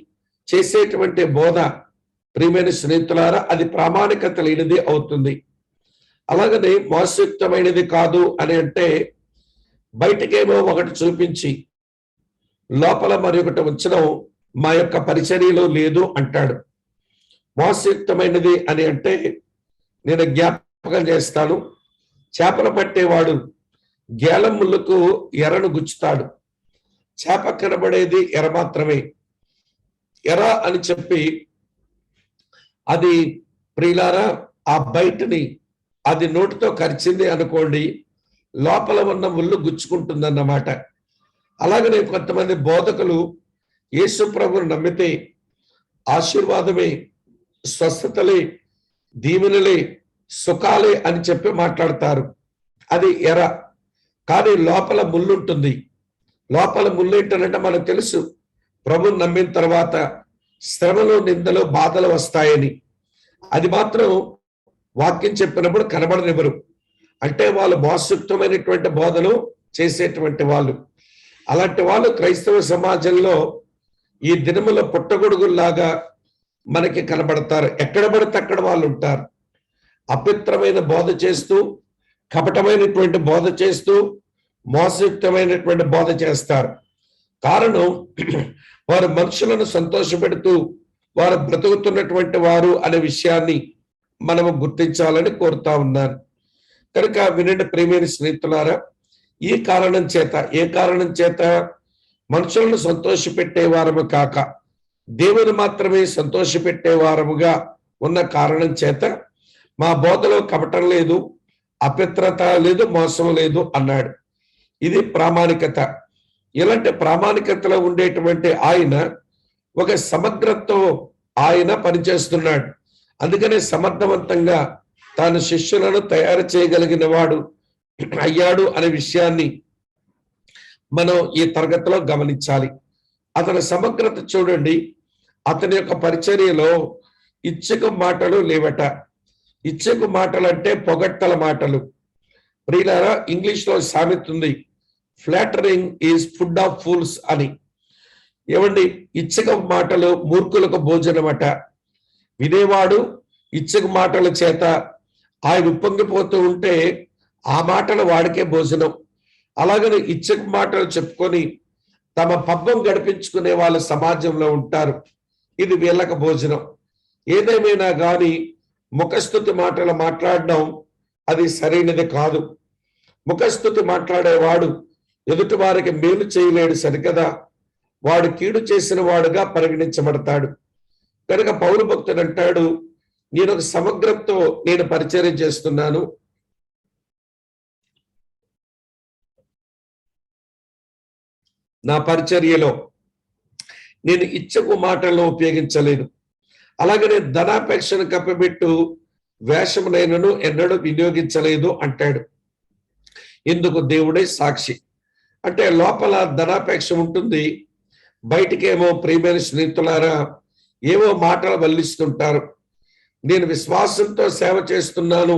A: చేసేటువంటి బోధ, ప్రియమైన స్నేహితులారా, అది ప్రామాణికత లేనిది అవుతుంది. అలాగనే మోసయుక్తమైనది కాదు అని అంటే బయటకేమో ఒకటి చూపించి లోపల మరి ఒకటి ఉంచడం మా యొక్క పరిచర్యలో లేదు అంటాడు. మోసయుక్తమైనది అని అంటే నేను జ్ఞాపకం చేస్తాను, చేపలు పట్టేవాడు గేలం ముళ్ళకు ఎర్రను గుచ్చుతాడు. చేప కనబడేది ఎర్ర మాత్రమే. ఎర్ర అని చెప్పి అది ప్రియులారా ఆ బయటని అది నోటితో కరిచింది అనుకోండి, లోపల ఉన్న ముళ్ళు గుచ్చుకుంటుందన్నమాట. అలాగనే కొంతమంది బోధకులు యేసు ప్రభువును నమ్మితే ఆశీర్వాదమే, స్వస్థతలే, దీవెనలే, సుఖాలే అని చెప్పి మాట్లాడతారు. అది ఎర. కానీ లోపల ముళ్ళుంటుంది. లోపల ముళ్ళు ఏంటంటే మనకు తెలుసు, ప్రభువును నమ్మిన తర్వాత శ్రమలు, నిందలు, బాధలు వస్తాయని. అది మాత్రం వాక్యం చెప్పినప్పుడు కనబడనివ్వరు. అంటే వాళ్ళు మోసయుక్తమైనటువంటి బోధలు చేసేటువంటి వాళ్ళు. అలాంటి వాళ్ళు క్రైస్తవ సమాజంలో ఈ దినముల పుట్టగొడుగుల్లాగా మనకి కనబడతారు. ఎక్కడ పడితే అక్కడ వాళ్ళు ఉంటారు. అపవిత్రమైన బోధ చేస్తూ, కపటమైనటువంటి బోధ చేస్తూ, మోసయుక్తమైనటువంటి బోధ చేస్తారు. కారణం, వారు మనుషులను సంతోషపెడుతూ వారు బ్రతుకుతున్నటువంటి వారు అనే విషయాన్ని మనము గుర్తించాలని కోరుతా ఉన్నాను. కనుక వినండి ప్రియమైన స్నేహితులారా, ఈ కారణం చేత, ఏ కారణం చేత? మనుషులను సంతోషపెట్టే వారము కాక దేవుని మాత్రమే సంతోషపెట్టే వారముగా ఉన్న కారణం చేత మా బోధలో కపటం లేదు, అపవిత్రత లేదు, మోసం లేదు అన్నాడు. ఇది ప్రామాణికత. ఇలాంటి ప్రామాణికతలో ఉండేటువంటి ఆయన ఒక సమగ్రతతో ఆయన పనిచేస్తున్నాడు. అందుకనే సమర్థవంతంగా తాను శిష్యులను తయారు చేయగలిగిన వాడు అయ్యాడు అనే విషయాన్ని మనం ఈ తరగతిలో గమనించాలి. అతని సమగ్రత చూడండి. అతని యొక్క పరిచర్యలో ఇచ్చకు మాటలు లేవట. ఇచ్చకు మాటలు అంటే పొగట్టల మాటలు. ప్రియులారా, ఇంగ్లీష్ లో సామెత ఉంది, flattering is food of fools అని. ఏమండి, ఇచ్చక మాటలు మూర్ఖులకు భోజనమట. వినేవాడు ఇచ్చక మాటల చేత ఆయన ఉప్పొంగిపోతూ ఉంటే ఆ మాటలు వాడికే భోజనం. అలాగని ఇచ్చక మాటలు చెప్పుకొని తమ పబ్బం గడిపించుకునే వాళ్ళ సమాజంలో ఉంటారు. ఇది వీళ్ళకి భోజనం. ఏదేమైనా కానీ ముఖస్తుతి మాటలు మాట్లాడడం అది సరైనది కాదు. ముఖస్తుతి మాట్లాడేవాడు ఎదుటి వారికి మేలు చేయలేడు సరికదా, వాడు కీడు చేసిన వాడుగా పరిగణించబడతాడు. కనుక పౌలు భక్తుడు అంటాడు, నేను ఒక సమగ్రతతో నేను పరిచర్య చేస్తున్నాను. నా పరిచర్యలో నేను ఇచ్చకు మాటలను ఉపయోగించలేదు. అలాగనే ధనాపేక్షను కప్పిబెట్టు వేషమునైనను ఎన్నడూ వినియోగించలేదు అంటాడు. ఇందుకు దేవుడే సాక్షి. అంటే లోపల ధనాపేక్ష ఉంటుంది, బయటికేమో ప్రియమైన స్నేహితులారా ఏవో మాటలు వల్లిస్తుంటారు. నేను విశ్వాసంతో సేవ చేస్తున్నాను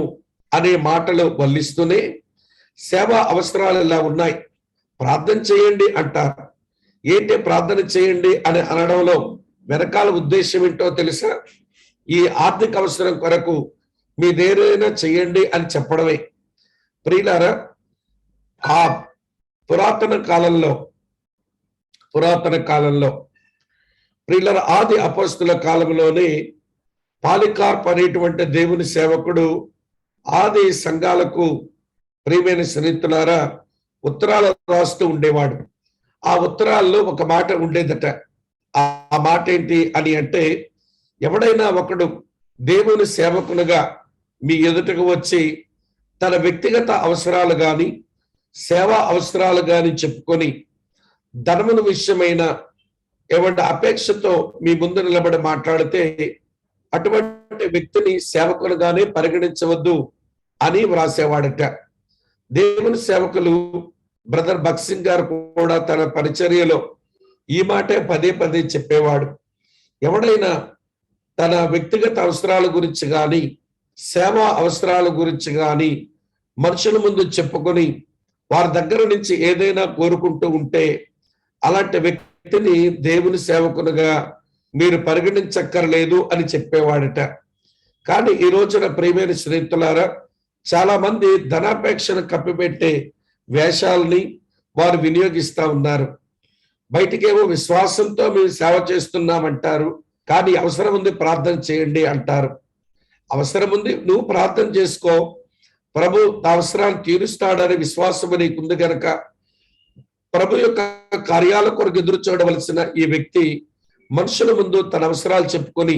A: అనే మాటలు వల్లిస్తూనే సేవా అవసరాలు ఇలా ఉన్నాయి, ప్రార్థన చేయండి అంటారు. ఏంటి ప్రార్థన చేయండి అని అనడంలో వెనకాల ఉద్దేశం ఏంటో తెలుసా? ఈ ఆర్థిక అవసరం కొరకు మీదేదైనా చేయండి అని చెప్పడమే. ప్రియులారా, ఆ పురాతన కాలంలో ప్రియులారా, ఆది అపోస్తుల కాలంలోనే పాలికార్ప్ అనేటువంటి దేవుని సేవకుడు ఆది సంఘాలకు ప్రియమైన స్నేహితులారా ఉత్తరాలు రాస్తూ ఉండేవాడు. ఆ ఉత్తరాల్లో ఒక మాట ఉండేదట. ఆ మాట ఏంటి అని అంటే, ఎవడైనా ఒకడు దేవుని సేవకునిగా మీ ఎదుటకు వచ్చి తన వ్యక్తిగత అవసరాలు గాని సేవా అవసరాలు గాని చెప్పుకొని ధనముల విషయమైన ఏమంటే అపేక్షతో మీ ముందు నిలబడి మాట్లాడితే అటువంటి వ్యక్తిని సేవకులుగానే పరిగణించవద్దు అని వ్రాసేవాడట. దేవుని సేవకులు బ్రదర్ భక్సింగ్ గారు కూడా తన పరిచర్యలో ఈ మాటే పదే పదే చెప్పేవాడు. ఎవడైనా తన వ్యక్తిగత అవసరాల గురించి కానీ సేవా అవసరాల గురించి కానీ మనుషుల ముందు చెప్పుకొని వారి దగ్గర నుంచి ఏదైనా కోరుకుంటూ ఉంటే అలాంటి వ్యక్తిని దేవుని సేవకునిగా మీరు పరిగణించక్కర్లేదు అని చెప్పేవాడట. కానీ ఈ రోజున ప్రియమైన స్నేహితులారా చాలా మంది ధనాపేక్షను కప్పిపెట్టే వేషాలని వారు వినియోగిస్తా ఉన్నారు. బయటికేమో విశ్వాసంతో మేము సేవ చేస్తున్నామంటారు, కానీ అవసరం ఉంది ప్రార్థన చేయండి అంటారు. అవసరం ఉంది, నువ్వు ప్రార్థన చేసుకో, ప్రభు అవసరాన్ని తీరుస్తాడనే విశ్వాసం నీకుంది గనక ప్రభు యొక్క కార్యాల కొరకు ఎదురు చూడవలసిన ఈ వ్యక్తి మనుషుల ముందు తన అవసరాలు చెప్పుకొని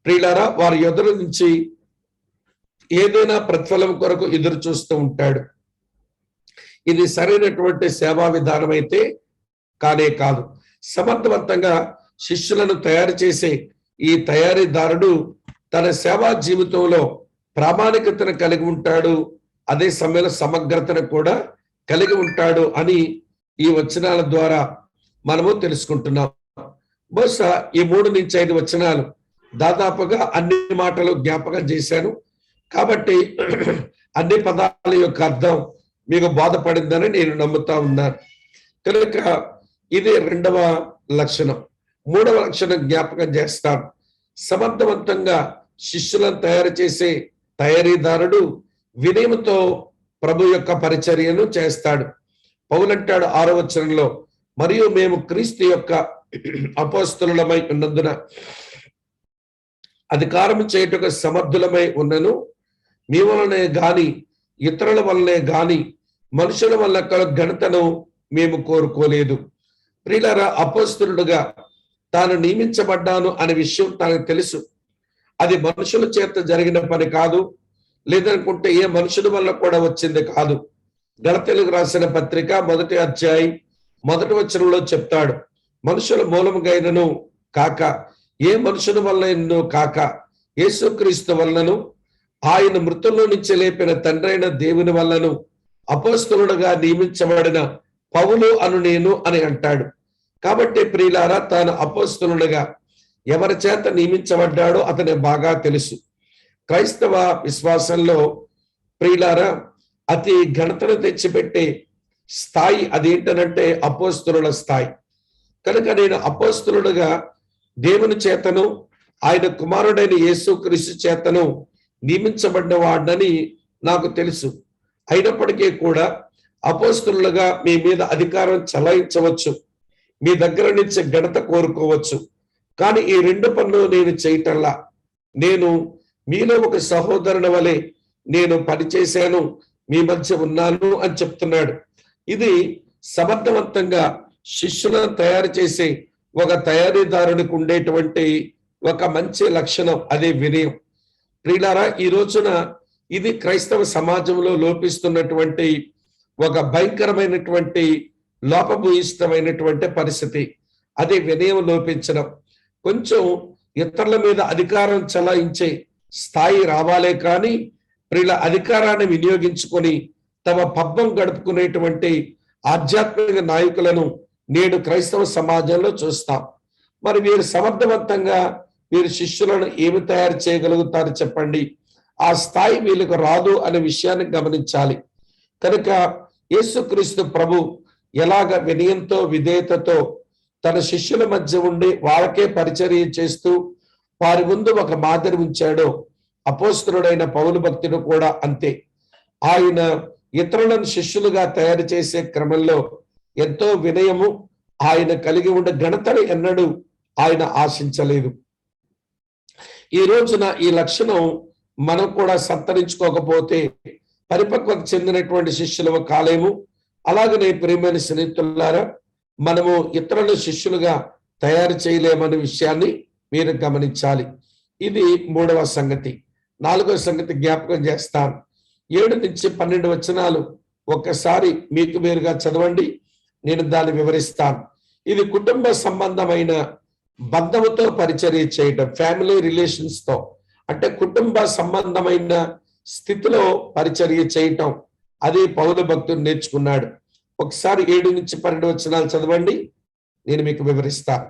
A: ప్రియులారా వారి ఎదురు నుంచి ఏదైనా ప్రతిఫలం కొరకు ఎదురు చూస్తూ ఉంటాడు. ఇది సరైనటువంటి సేవా విధానం అయితే కానే కాదు. సమర్థవంతంగా శిష్యులను తయారు చేసే ఈ తయారీదారుడు తన సేవా జీవితంలో ప్రామాణికతను కలిగి ఉంటాడు, అదే సమయంలో సమగ్రతను కూడా కలిగి ఉంటాడు అని ఈ వచనాల ద్వారా మనము తెలుసుకుంటున్నాం. బహుశా ఈ 3 నుంచి 5 వచనాలు దాదాపుగా అన్ని మాటలు జ్ఞాపకం చేశాను కాబట్టి అన్ని పదాల యొక్క అర్థం మీకు బోధపడిందని నేను నమ్ముతా ఉన్నాను. కనుక ఇది 2వ లక్షణం. 3వ లక్షణం జ్ఞాపకం చేస్తాను. సమర్థవంతంగా శిష్యులను తయారు చేసే తయారీదారుడు వినయముతో ప్రభు యొక్క పరిచర్యను చేస్తాడు. పౌలంటాడు 6వ వచనంలో, మరియు మేము క్రీస్తు యొక్క అపోస్తలులమై ఉన్నందున అధికారం చేయుటకు సమర్థులమై ఉన్నను, మీ వలనే గాని ఇతరుల వల్లనే గాని మనుషుల వల్ల ఘనతను మేము కోరుకోలేదు. ప్రియులారా, అపోస్తలుడుగా తాను నియమించబడ్డాను అనే విషయం తనకు తెలుసు. అది మనుషుల చేత జరిగిన పని కాదు, లేదనుకుంటే ఏ మనుషుల వల్ల కూడా వచ్చింది కాదు. గలతీయులకు రాసిన పత్రిక 1వ అధ్యాయం 1వ వచనంలో చెప్తాడు, మనుషుల మూలముగైనను కాక ఏ మనుషుల వల్ల కాక యేసుక్రీస్తు వలనను ఆయన మృతుల్లో నుంచి లేపిన తండ్రైన దేవుని వల్లను అపోస్తలుడుగా నియమించబడిన పౌలు అను నేను అని అంటాడు. కాబట్టి ప్రియులారా, తాను అపోస్తలుడుగా ఎవరి చేత నియమించబడ్డాడో అతని బాగా తెలుసు. క్రైస్తవ విశ్వాసంలో ప్రియులారా, అతి ఘనతను తెచ్చిపెట్టే స్థాయి అదేంటనంటే అపోస్తలుల స్థాయి. కనుక నేను అపోస్తలుడుగా దేవుని చేతను ఆయన కుమారుడైన యేసుక్రీస్తు చేతను నియమించబడిన వాడని నాకు తెలుసు. అయినప్పటికీ కూడా అపోస్తలులుగా మీ మీద అధికారం చలాయించవచ్చు, మీ దగ్గర నుంచి ఘనత కోరుకోవచ్చు. కానీ ఈ 2 పనులు నేను చేయటంలా. నేను మీలో ఒక సహోదరుని వలె నేను పనిచేశాను, మీ మధ్య ఉన్నాను అని చెప్తున్నాడు. ఇది సమర్థవంతంగా శిష్యులను తయారు చేసే ఒక తయారీదారునికి ఉండేటువంటి ఒక మంచి లక్షణం, అదే వినయం. ప్రియులారా, ఈ రోజున ఇది క్రైస్తవ సమాజంలో లోపిస్తున్నటువంటి ఒక భయంకరమైనటువంటి లోపభూయిష్టమైనటువంటి పరిస్థితి, అదే వినయం లోపించడం. కొంచెం ఇతరుల మీద అధికారం చలాయించే స్థాయి రావాలే కానీ ప్రియుల అధికారాన్ని వినియోగించుకొని తమ పబ్బం గడుపుకునేటువంటి ఆధ్యాత్మిక నాయకులను నేడు క్రైస్తవ సమాజంలో చూస్తాం. మరి వీరు సమర్థవంతంగా వీరు శిష్యులను ఏమి తయారు చేయగలుగుతారు చెప్పండి? ఆ స్థాయి వీళ్ళకు రాదు అనే విషయాన్ని గమనించాలి. కనుక యేసుక్రీస్తు ప్రభు ఎలాగ వినయంతో విధేయతతో తన శిష్యుల మధ్య ఉండి వాళ్ళకే పరిచర్య చేస్తూ వారి ముందు ఒక మాదిరి ఉంచాడో, అపోస్తలుడైన పౌలు భక్తుడు కూడా అంతే. ఆయన ఇతరులను శిష్యులుగా తయారు చేసే క్రమంలో ఎంతో వినయము ఆయన కలిగి ఉండే ఘనతను ఎన్నడూ ఆయన ఆశించలేదు. ఈ రోజున ఈ లక్షణం మనం కూడా సంతరించుకోకపోతే పరిపక్వత చెందినటువంటి శిష్యులు కాలేము. అలాగనే ప్రియమైన స్నేహితులారా, మనము ఇతరుల శిష్యులుగా తయారు చేయలేమనే విషయాన్ని మీరు గమనించాలి. ఇది 3వ సంగతి. 4వ సంగతి జ్ఞాపకం చేస్తాను. 7 నుంచి 12 వచనాలు ఒక్కసారి మీకు మీరుగా చదవండి, నేను దాన్ని వివరిస్తాను. ఇది కుటుంబ సంబంధమైన బంధముతో పరిచర్య చేయటం, ఫ్యామిలీ రిలేషన్స్ తో, అంటే కుటుంబ సంబంధమైన స్థితిలో పరిచర్య చేయటం, అది పౌలు భక్తుడు నేర్చుకున్నాడు. ఒకసారి 7 నుంచి 12 వచనాలు చదవండి, నేను మీకు వివరిస్తాను.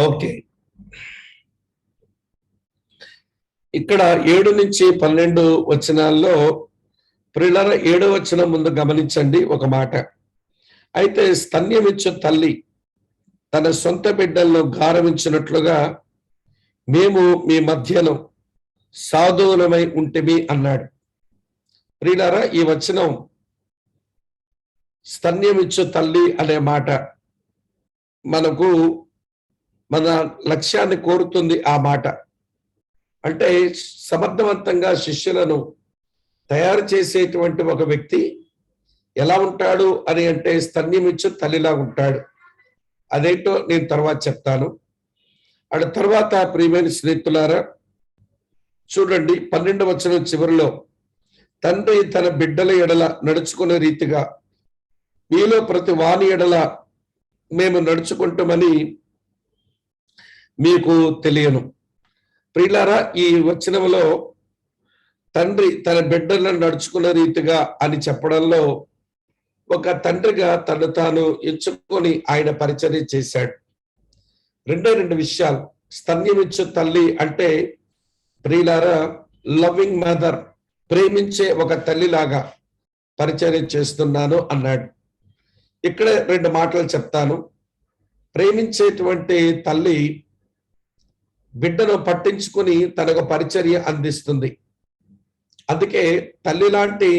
A: ఓకే, ఇక్కడ 7 నుంచి 12 వచనాల్లో ప్రియులారా 7వ వచనం ముందు గమనించండి ఒక మాట. అయితే స్తన్యమిచ్చు తల్లి తన సొంత బిడ్డలను గారవించినట్లుగా మేము మీ మధ్యలో సాధువులమై ఉంటిమి అన్నాడు. ప్రియులారా, ఈ వచనం స్తన్యమిచ్చు తల్లి అనే మాట మనకు మన లక్ష్యాన్ని కోరుతుంది. ఆ మాట అంటే సమర్థవంతంగా శిష్యులను తయారు చేసేటువంటి ఒక వ్యక్తి ఎలా ఉంటాడు అని అంటే స్తన్యమిచ్చు తల్లిలా ఉంటాడు. అదేంటో నేను తర్వాత చెప్తాను. అటు తర్వాత ప్రియమైన స్నేహితులారా చూడండి, 12వ వచనం చివరిలో తండ్రి తన బిడ్డల ఎడల నడుచుకునే రీతిగా మీలో ప్రతి వాని ఎడల మేము నడుచుకుంటామని మీకు తెలియను. ప్రియులారా, ఈ వచనంలో తండ్రి తన బిడ్డలను నడుచుకునే రీతిగా అని చెప్పడంలో ఒక తండ్రిగా తను తాను ఎంచుకొని ఆయన పరిచర్య చేశాడు. రెండు విషయాలు. స్తన్యమిచ్చు తల్లి అంటే ప్రియులారా లవింగ్ మదర్, ప్రేమించే ఒక తల్లిలాగా పరిచర్య చేస్తున్నాను అన్నాడు. ఇక్కడ 2 మాటలు చెప్తాను. ప్రేమించేటువంటి తల్లి బిడ్డను పట్టించుకుని తనకు పరిచర్య అందిస్తుంది. అందుకే తల్లి లాంటి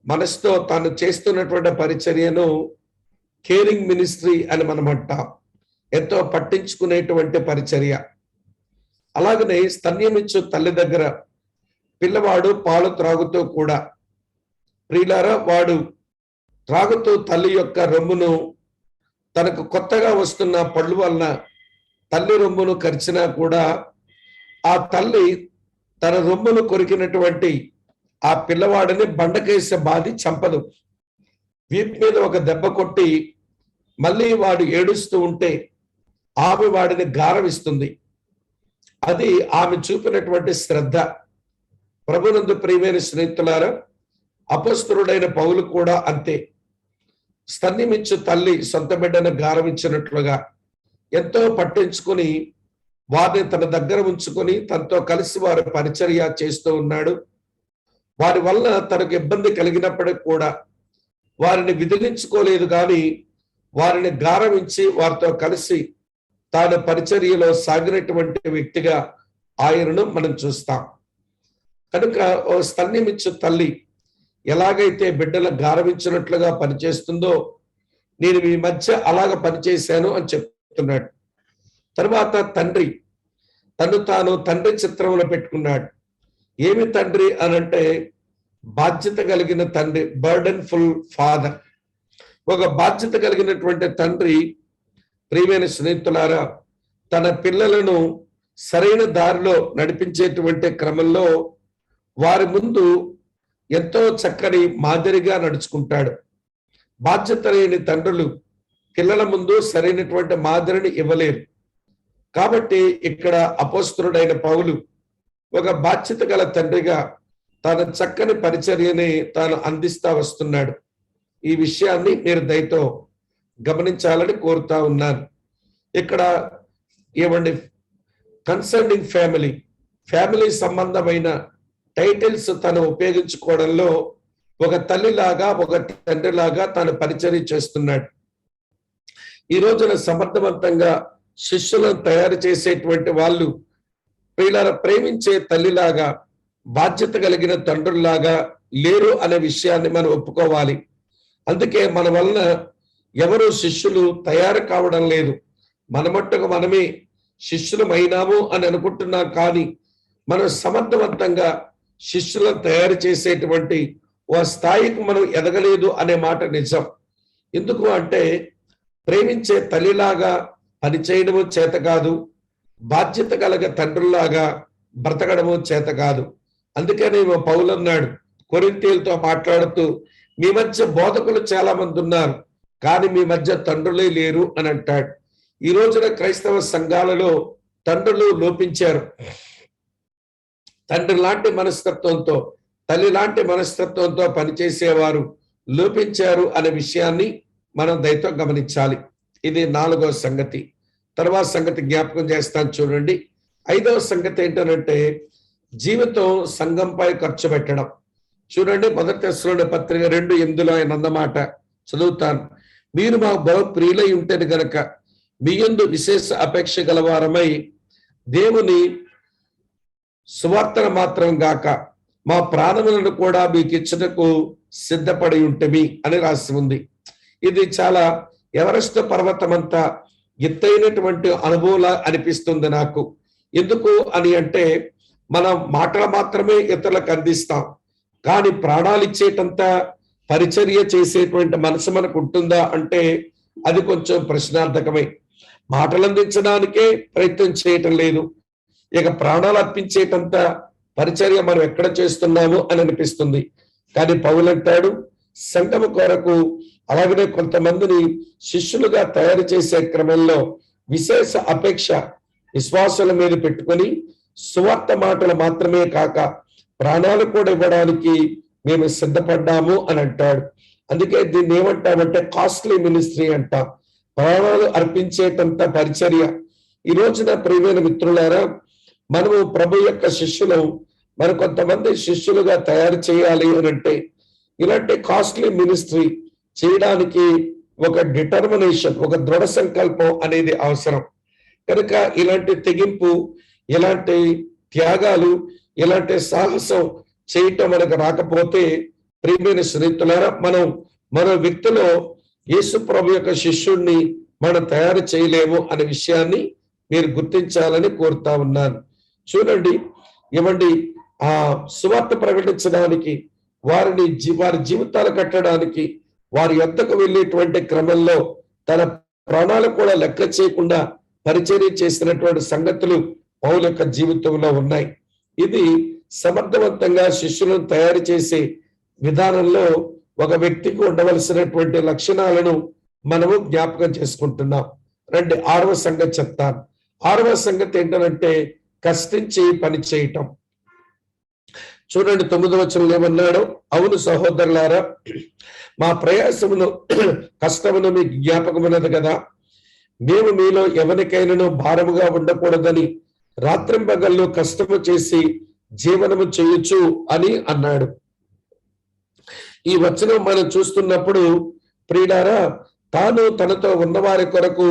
A: మనసుతో తాను చేస్తున్నటువంటి పరిచర్యను కేరింగ్ మినిస్ట్రీ అని మనం అంటాం. ఎంతో పట్టించుకునేటువంటి పరిచర్య. అలాగనే స్తన్యమిచ్చు తల్లి దగ్గర పిల్లవాడు పాలు త్రాగుతూ కూడా ప్రియులారా వాడు త్రాగుతూ తల్లి యొక్క రొమ్మును తనకు కొత్తగా వస్తున్న పళ్ళు వలన తల్లి రొమ్మును కరిచినా కూడా ఆ తల్లి తన రొమ్మును కొరికినటువంటి ఆ పిల్లవాడిని బండకేసే బాధి చంపదు. వీపు మీద ఒక దెబ్బ కొట్టి మళ్ళీ వాడు ఏడుస్తూ ఉంటే ఆమె వాడిని గారవిస్తుంది. అది ఆమె చూపినటువంటి శ్రద్ధ. ప్రభునందు ప్రియమైన స్నేహితులారా, అపొస్తలుడైన పౌలు కూడా అంతే. స్తన్యమిచ్చు తల్లి సొంత బిడ్డను గారవించినట్లుగా ఎంతో పట్టించుకొని వారిని తన దగ్గర ఉంచుకొని తనతో కలిసి వారి పరిచర్య చేస్తూ ఉన్నాడు. వారి వల్ల తనకు ఇబ్బంది కలిగినప్పటికీ కూడా వారిని విదిలించుకోలేదు, కానీ వారిని గారవించి వారితో కలిసి తాను పరిచర్యలో సాగినటువంటి వ్యక్తిగా ఆయనను మనం చూస్తాం. కనుక ఓ స్తన్యమిచ్చు తల్లి ఎలాగైతే బిడ్డల గారవించినట్లుగా పనిచేస్తుందో నేను మీ మధ్య అలాగ పనిచేశాను అని చెప్తున్నాడు. తర్వాత తండ్రి తను తాను తండ్రి చిత్రంలో పెట్టుకున్నాడు. ఏమి తండ్రి అనంటే బాధ్యత కలిగిన తండ్రి, బర్డెన్ఫుల్ ఫాదర్. ఒక బాధ్యత కలిగినటువంటి తండ్రి ప్రియమైన స్నేహితులారా తన పిల్లలను సరైన దారిలో నడిపించేటువంటి క్రమంలో వారి ముందు ఎంతో చక్కని మాదిరిగా నడుచుకుంటాడు. బాధ్యత లేని తండ్రులు పిల్లల ముందు సరైనటువంటి మాదిరిని ఇవ్వలేరు. కాబట్టి ఇక్కడ అపోస్తలుడైన పౌలు ఒక బాధ్యత గల తండ్రిగా తన చక్కని పరిచర్యని తాను అందిస్తా వస్తున్నాడు. ఈ విషయాన్ని మీరు దయతో గమనించాలని కోరుతా ఉన్నాను. ఇక్కడ ఏమండి కన్సర్నింగ్ ఫ్యామిలీ సంబంధమైన టైటిల్స్ తను ఉపయోగించుకోవడంలో ఒక తల్లిలాగా ఒక తండ్రిలాగా తాను పరిచర్య చేస్తున్నాడు. ఈ రోజున సమర్థవంతంగా శిష్యులను తయారు చేసేటువంటి వాళ్ళు పిల్లల ప్రేమించే తల్లిలాగా బాధ్యత కలిగిన తండ్రుల్లాగా లేరు అనే విషయాన్ని మనం ఒప్పుకోవాలి. అందుకే మన వలన ఎవరు శిష్యులు తయారు కావడం లేదు. మన మట్టుకు మనమే శిష్యులమైనాము అని అనుకుంటున్నాం, కానీ మనం సమర్థవంతంగా శిష్యులను తయారు చేసేటువంటి ఓ స్థాయికి మనం ఎదగలేదు అనే మాట నిజం. ఎందుకు అంటే ప్రేమించే తల్లిలాగా పనిచేయడము చేత కాదు, బాధ్యత కలగ తండ్రుల్లాగా బ్రతకడము చేత కాదు. అందుకని పౌలు అన్నాడు కొరింథీయులతో మాట్లాడుతూ, మీ మధ్య బోధకులు చాలా మంది ఉన్నారు, కానీ మీ మధ్య తండ్రులే లేరు అని అంటాడు. ఈ రోజున క్రైస్తవ సంఘాలలో తండ్రులు లోపించారు. తండ్రి లాంటి మనస్తత్వంతో, తల్లి లాంటి మనస్తత్వంతో పనిచేసేవారు లోపించారు అనే విషయాన్ని మనం దయతో గమనించాలి. ఇది 4వ సంగతి. తర్వాత సంగతి జ్ఞాపకం చేస్తాను చూడండి. 5వ సంగతి ఏంటంటే జీవితం సంఘంపై ఖర్చు పెట్టడం. చూడండి, 1 తెస్సలోనికీ పత్రిక 2:8 ఆయన అన్నమాట చదువుతాను. మీరు మా బహు ప్రియులై ఉంటేను గనక మీ యందు విశేష అపేక్ష గలవారమై దేవుని సువార్తను మాత్రం గాక మా ప్రాణములను కూడా మీకు ఇచ్చుటకు సిద్ధపడి ఉంటమి అని రాసి ఉంది. ఇది చాలా ఎవరెస్ట్ పర్వతం అంతా ఎత్తైనటువంటి అనుభవం అనిపిస్తుంది నాకు. ఎందుకు అని అంటే మనం మాటలు మాత్రమే ఇతరులకు అందిస్తాం, కానీ ప్రాణాలు ఇచ్చేటంత పరిచర్య చేసేటువంటి మనసు మనకు ఉంటుందా అంటే అది కొంచెం ప్రశ్నార్థకమే. మాటలు అందించడానికే ప్రయత్నం చేయటం లేదు, ఇక ప్రాణాలు అర్పించేటంత పరిచర్య మనం ఎక్కడ చేస్తున్నాము అని అనిపిస్తుంది. కానీ పౌలు అంటాడు, సంఘము కొరకు అలాగనే కొంతమందిని శిష్యులుగా తయారు చేసే క్రమంలో విశేష అపేక్ష విశ్వాసాల మీద పెట్టుకొని సువార్త మాటలు మాత్రమే కాక ప్రాణాలు కూడా ఇవ్వడానికి మేము సిద్ధపడ్డాము అని అంటాడు. అందుకే దీన్ని ఏమంటామంటే కాస్ట్లీ మినిస్ట్రీ అంటాం, ప్రాణాలు అర్పించేటంత పరిచర్య. ఈ రోజున ప్రియమైన మిత్రులారా, మనము ప్రభు యొక్క శిష్యులు, మరి కొంతమంది శిష్యులుగా తయారు చేయాలి అని అంటే ఇలాంటి కాస్ట్లీ మినిస్ట్రీ చేయడానికి ఒక డిటర్మినేషన్, ఒక దృఢ సంకల్పం అనేది అవసరం. కనుక ఇలాంటి తెగింపు, ఇలాంటి త్యాగాలు, ఇలాంటి సాహసం చేయటం మనకు రాకపోతే ప్రియమైన స్నేహితులారా, మనం మన వ్యక్తిలో యేసు ప్రభు యొక్క శిష్యుణ్ణి మనం తయారు చేయలేము అనే విషయాన్ని మీరు గుర్తించాలని కోరుతా ఉన్నాను. చూడండి, ఇవ్వండి ఆ సువార్త ప్రకటించడానికి, వారి జీవితాలు కట్టడానికి వారి యొద్దకు వెళ్ళేటువంటి క్రమంలో తన ప్రాణాలు కూడా లెక్క చేయకుండా పరిచర్య చేసినటువంటి సంగతులు పౌలు యొక్క జీవితంలో ఉన్నాయి. ఇది సమర్థవంతంగా శిష్యులను తయారు చేసే విధానంలో ఒక వ్యక్తికి ఉండవలసినటువంటి లక్షణాలను మనము జ్ఞాపకం చేసుకుంటున్నాం. రండి 6వ సంగతి చెప్తాను. 6వ సంగతి ఏంటంటే కష్టించి పని చేయటం. చూడండి, 9వ వచనంలో ఏమన్నాడు, అవును సహోదరులారా, మా ప్రయాసమును కష్టమును మీకు జ్ఞాపకమున్నది కదా, మేము మీలో ఎవరికైనాను భారముగా ఉండకూడదని రాత్రింపగళ్ళు కష్టము చేసి జీవనము చేయొచ్చు అని అన్నాడు. ఈ వచనం మనం చూస్తున్నప్పుడు ప్రియులారా, తాను తనతో ఉన్నవారి కొరకు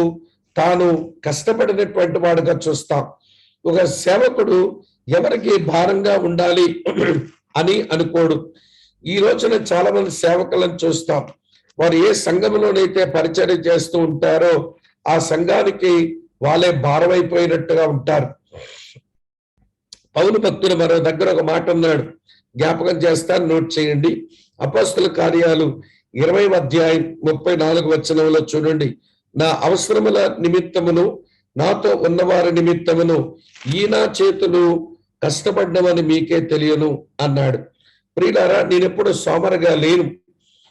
A: తాను కష్టపడినటువంటి వాడుగా చూస్తాం. ఒక సేవకుడు ఎవరికి భారంగా ఉండాలి అని అనుకోడు. ఈ రోజున చాలా మంది సేవకులను చూస్తాం, వారు ఏ సంఘంలోనైతే పరిచర్య చేస్తూ ఉంటారో ఆ సంఘానికి వాళ్ళే భారమైపోయినట్టుగా ఉంటారు. పౌలు భక్తులు మరో దగ్గర ఒక మాట ఉన్నాడు, జ్ఞాపకం చేస్తాను, నోట్ చేయండి. అపోస్తల కార్యాలు 20వ అధ్యాయం 34వ వచనంలో చూడండి, నా అవసరముల నిమిత్తమును నాతో ఉన్నవారి నిమిత్తమును ఈయన చేతులు కష్టపడ్డమని మీకే తెలియను అన్నాడు. ప్రియులారా, నేను ఎప్పుడు సోమరగా లేను.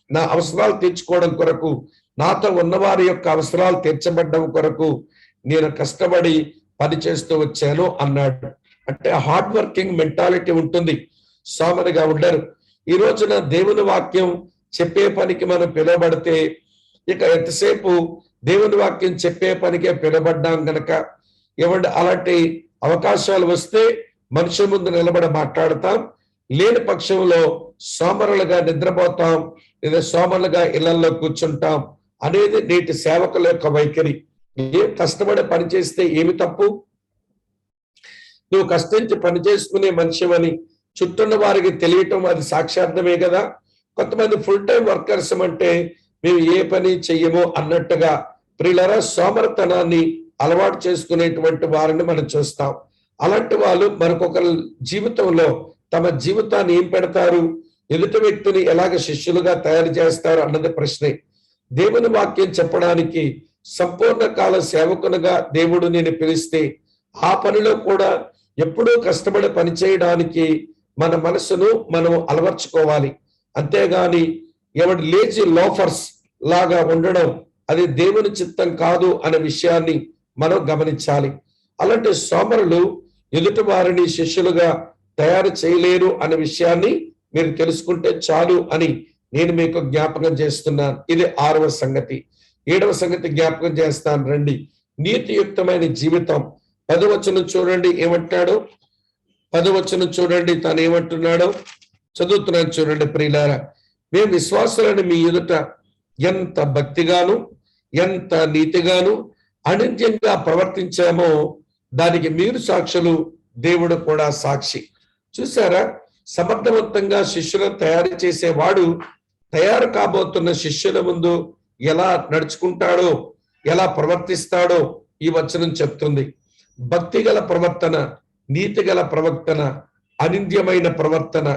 A: నా అవసరాలు తీర్చుకోవడం కొరకు, నాతో ఉన్నవారి యొక్క అవసరాలు తీర్చబడ్డం కొరకు నేను కష్టపడి పని చేస్తూ వచ్చాను అన్నాడు. అంటే హార్డ్ వర్కింగ్ మెంటాలిటీ ఉంటుంది, సోమరిగా ఉండరు. ఈ రోజున దేవుని వాక్యం చెప్పే పనికి మనం పిలువబడితే ఇక ఎంతసేపు దేవుని వాక్యం చెప్పే పనికే పిలువబడ్డాం గనక ఏమంటే అలాంటి అవకాశాలు వస్తే మనుషుల ముందు నిలబడి మాట్లాడతాం, లేని పక్షంలో సోమరులుగా నిద్రపోతాం లేదా సోమరులుగా ఇళ్లలో కూర్చుంటాం అనేది నేటి సేవకుల యొక్క వైఖరి. ఏం కష్టపడి పని చేస్తే ఏమి తప్పు? నువ్వు కష్టించి పని చేసుకునే మనిషివని చుట్టూన్న వారికి తెలియటం అది సాక్షార్థమే కదా. కొంతమంది ఫుల్ టైం వర్కర్స్ అంటే మేము ఏ పని చెయ్యము అన్నట్టుగా ప్రియులారా సోమరతనాన్ని అలవాటు చేసుకునేటువంటి వారిని మనం చూస్తాం. అలాంటి వాళ్ళు మరొకరి జీవితంలో తమ జీవితాన్ని ఏం పెడతారు, ఎదుటి వ్యక్తిని ఎలాగ శిష్యులుగా తయారు చేస్తారు అన్నది ప్రశ్నే. దేవుని వాక్యం చెప్పడానికి సంపూర్ణ కాల సేవకునిగా దేవుడు నేను పిలిస్తే ఆ పనిలో కూడా ఎప్పుడూ కష్టపడి పనిచేయడానికి మన మనసును మనం అలవర్చుకోవాలి. అంతేగాని ఎవరి లేజీ లోఫర్స్ లాగా ఉండడం అది దేవుని చిత్తం కాదు అనే విషయాన్ని మనం గమనించాలి. అలాంటి సోమరులు ఎదుటి వారిని శిష్యులుగా తయారు చేయలేరు అనే విషయాన్ని మీరు తెలుసుకుంటే చాలు అని నేను మీకు జ్ఞాపకం చేస్తున్నాను. ఇది 6వ సంగతి. 7వ సంగతి జ్ఞాపకం చేస్తాను రండి. నీతియుక్తమైన జీవితం. 10వ వచనం చూడండి ఏమంటున్నాడు. 10వ వచనం చూడండి తాను ఏమంటున్నాడో చదువుతున్నాను చూడండి. ప్రియులారా, మేము విశ్వాసులని మీ ఎదుట ఎంత భక్తిగాను ఎంత నీతిగాను అనిత్యంగా ప్రవర్తించామో దానికి మీరు సాక్షులు, దేవుడు కూడా సాక్షి. చూసారా, సమర్థవంతంగా శిష్యులను తయారు చేసేవాడు తయారు కాబోతున్న శిష్యుల ముందు ఎలా నడుచుకుంటాడో ఎలా ప్రవర్తిస్తాడో ఈ వచనం చెప్తుంది. భక్తి గల ప్రవర్తన, నీతి గల ప్రవర్తన, అనింద్యమైన ప్రవర్తన,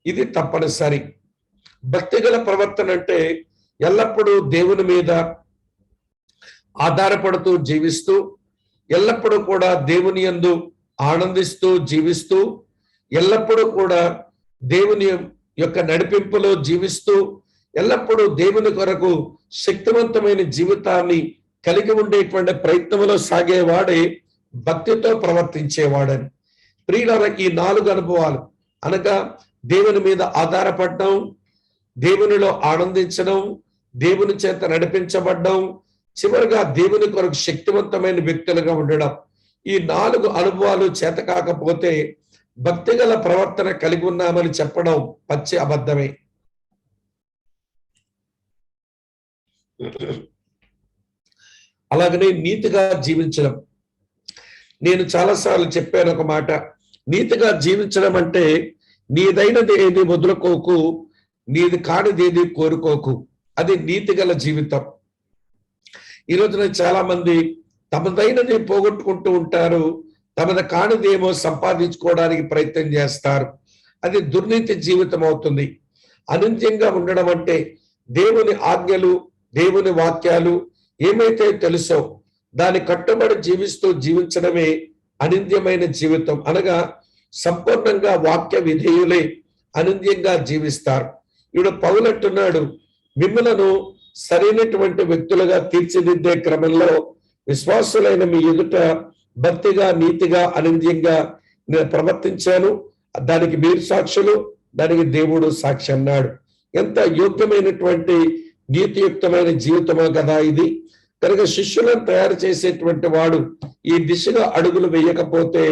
A: ఇది తప్పనిసరి. భక్తి గల ప్రవర్తన అంటే ఎల్లప్పుడూ దేవుని మీద ఆధారపడుతూ జీవిస్తూ, ఎల్లప్పుడూ కూడా దేవుని యందు ఆనందిస్తూ జీవిస్తూ, ఎల్లప్పుడూ కూడా దేవుని యొక్క నడిపింపులో జీవిస్తూ, ఎల్లప్పుడూ దేవుని కొరకు శక్తివంతమైన జీవితాన్ని కలిగి ఉండేటువంటి ప్రయత్నంలో సాగేవాడే భక్తితో ప్రవర్తించేవాడని. ప్రియులారా, ఈ 4 అనుభవాలు అనగా దేవుని మీద ఆధారపడడం, దేవునిలో ఆనందించడం, దేవుని చేత నడిపించబడడం, చివరిగా దేవుని కొరకు శక్తివంతమైన వ్యక్తులుగా ఉండడం, ఈ 4 అనుభవాలు చేత కాకపోతే భక్తిగల ప్రవర్తన కలిగి ఉన్నామని చెప్పడం పచ్చి అబద్ధమే. అలాగనే నీతిగా జీవించడం. నేను చాలాసార్లు చెప్పాను ఒక మాట. నీతిగా జీవించడం అంటే నీదైనది ఏది వదులుకోకు, నీది కానిది ఏది కోరుకోకు. అది నీతిగల జీవితం. ఈ రోజున చాలా మంది తమదైనది పోగొట్టుకుంటూ ఉంటారు, తమది కానిదేమో సంపాదించుకోవడానికి ప్రయత్నం చేస్తారు. అది దుర్నీతి జీవితం అవుతుంది. అనిత్యంగా ఉండడం అంటే దేవుని ఆజ్ఞలు, దేవుని వాక్యాలు ఏమైతే తెలుసో దాని కట్టుబడి జీవించడమే అనింద్యమైన జీవితం. అనగా సంపూర్ణంగా వాక్య విధేయులే అనింద్యంగా జీవిస్తారు. ఇప్పుడు పౌలు అంటున్నాడు, మిమ్మలను సరైనటువంటి వ్యక్తులుగా తీర్చిదిద్దే క్రమంలో విశ్వాసులైన మీ ఎదుట భక్తిగా నీతిగా అనింద్యంగా నేను ప్రవర్తించాను, దానికి మీరు సాక్షులు, దానికి దేవుడు సాక్షి అన్నాడు. ఎంత యోగ్యమైనటువంటి నీతియుక్తమైన జీవితమో కదా ఇది. కనుక శిష్యులను తయారు చేసేటువంటి వాడు ఈ దిశగా అడుగులు వేయకపోతే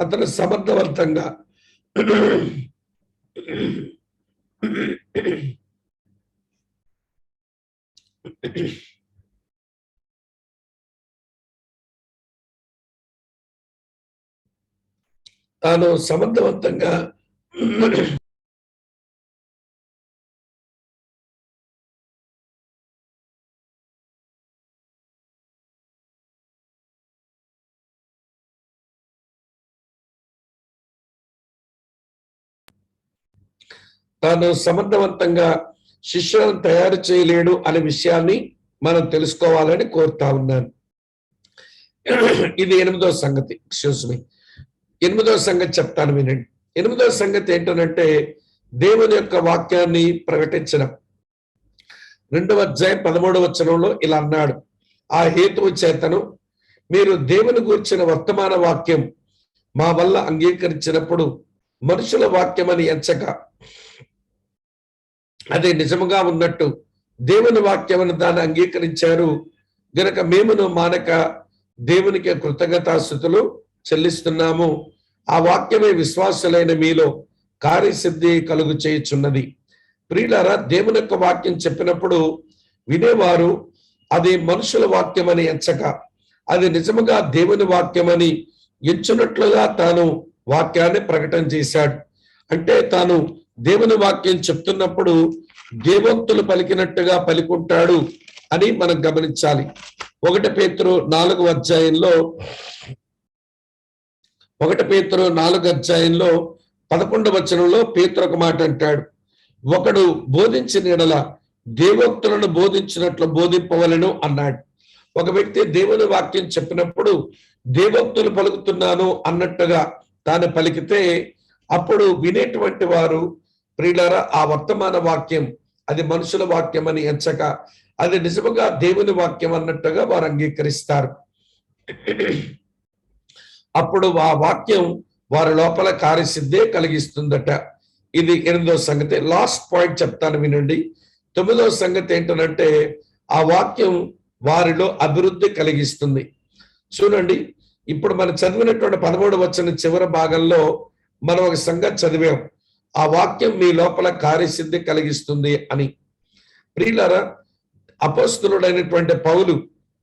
A: అతను సమర్థవంతంగా తాను సమర్థవంతంగా శిష్యులను తయారు చేయలేడు అనే విషయాన్ని మనం తెలుసుకోవాలని కోరుతా ఉన్నాను. ఇది 8వ సంగతి. ఎక్స్క్యూజ్ 8వ సంగతి చెప్తాను వినండి. 8వ సంగతి ఏంటంటే దేవుని యొక్క వాక్యాన్ని ప్రకటించడం. 2వ అధ్యాయం 13వ వచనంలో ఇలా అన్నాడు, ఆ హేతువు చేతను మీరు దేవుని గూర్చిన వర్తమాన వాక్యం మా వల్ల అంగీకరించినప్పుడు మనుషుల వాక్యం అని ఎంచక అది నిజముగా ఉన్నట్టు దేవుని వాక్యం అని దాన్ని అంగీకరించారు గనక మేమును మానక దేవునికి కృతజ్ఞతాస్తుతులు చెల్లిస్తున్నాము. ఆ వాక్యమే విశ్వాసులైన మీలో కార్యసిద్ధి కలుగు చేయుచున్నది. ప్రియులారా, దేవుని యొక్క వాక్యం చెప్పినప్పుడు వినేవారు అది మనుషుల వాక్యం అని ఎంచక అది నిజముగా దేవుని వాక్యం అని ఎంచున్నట్లుగా తాను వాక్యాన్ని ప్రకటన చేశాడు. అంటే తాను దేవుని వాక్యం చెప్తున్నప్పుడు దేవోక్తులు పలికినట్టుగా పలికుంటాడు అని మనం గమనించాలి. 1 పేతురు 4వ అధ్యాయంలో 11వ వచనంలో పేతురు ఒక మాట అంటాడు, ఒకడు బోధించిన ఎడల దేవోక్తులను బోధించినట్లు బోధింపవలెను అన్నాడు. ఒక వ్యక్తి దేవుని వాక్యం చెప్పినప్పుడు దేవోక్తులు పలుకుతున్నాను అన్నట్టుగా తాను పలికితే అప్పుడు వినేటువంటి వారు ప్రియులారా ఆ వర్తమాన వాక్యం అది మనుషుల వాక్యం అని ఎంచక అది నిజముగా దేవుని వాక్యం అన్నట్టుగా వారు అంగీకరిస్తారు. అప్పుడు ఆ వాక్యం వారి లోపల కార్యసిద్ధే కలిగిస్తుందట. ఇది 8వ సంగతి. లాస్ట్ పాయింట్ చెప్తాను వినండి. 9వ సంగతి ఏంటంటే ఆ వాక్యం వారిలో అభివృద్ధి కలిగిస్తుంది. చూడండి, ఇప్పుడు మనం చదివినటువంటి 13వ వచనం చివరి భాగంలో మనం ఒక సంగతి చదివాం. ఆ వాక్యం మీ లోపల కార్యసిద్ధి కలిగిస్తుంది అని. ప్రియులారా, అపోస్తలుడైనటువంటి పౌలు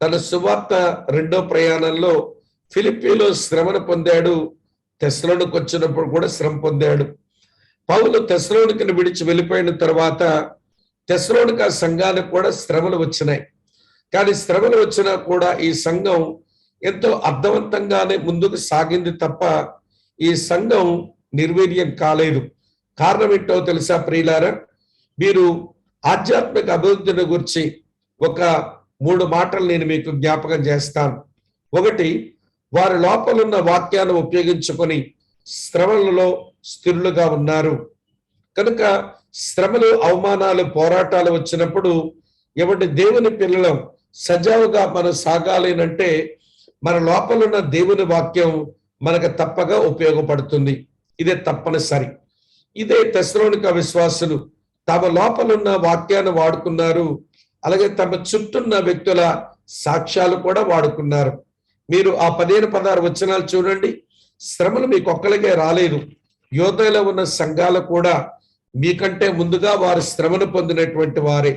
A: తన సువార్త 2వ ప్రయాణంలో ఫిలిప్పీలో శ్రమను పొందాడు. తెస్సలోనికి వచ్చినప్పుడు కూడా శ్రమ పొందాడు. పౌలు తెస్సలోనికను విడిచి వెళ్ళిపోయిన తర్వాత తెస్సలోనిక సంఘానికి కూడా శ్రమలు వచ్చినాయి. కానీ శ్రమలు వచ్చినా కూడా ఈ సంఘం ఎంతో అర్థవంతంగానే ముందుకు సాగింది తప్ప ఈ సంఘం నిర్వీర్యం కాలేదు. కారణం ఏంటో తెలుసా ప్రియులారా? మీరు ఆధ్యాత్మిక అభివృద్ధిని గురించి ఒక 3 మాటలు నేను మీకు జ్ఞాపకం చేస్తాను. ఒకటి, వారి లోపల ఉన్న వాక్యాన్ని ఉపయోగించుకొని శ్రమలలో స్థిరులుగా ఉన్నారు. కనుక శ్రమలు, అవమానాలు, పోరాటాలు వచ్చినప్పుడు ఎవరి దేవుని పిల్లలం సజావుగా మనం సాగాలేనంటే మన లోపల ఉన్న దేవుని వాక్యం మనకు తప్పగా ఉపయోగపడుతుంది. ఇదే తప్పనిసరి. ఇదే తెస్సలోనిక విశ్వాసులు తమ లోపల ఉన్న వాక్యాన్ని వాడుకున్నారు. అలాగే తమ చుట్టూన్న వ్యక్తుల సాక్ష్యాలు కూడా వాడుకున్నారు. మీరు ఆ 15-16 వచనాలు చూడండి. శ్రమలు మీకు ఒక్కరికే రాలేదు. యోధలో ఉన్న సంఘాలు కూడా మీకంటే ముందుగా వారు శ్రమను పొందినటువంటి వారే.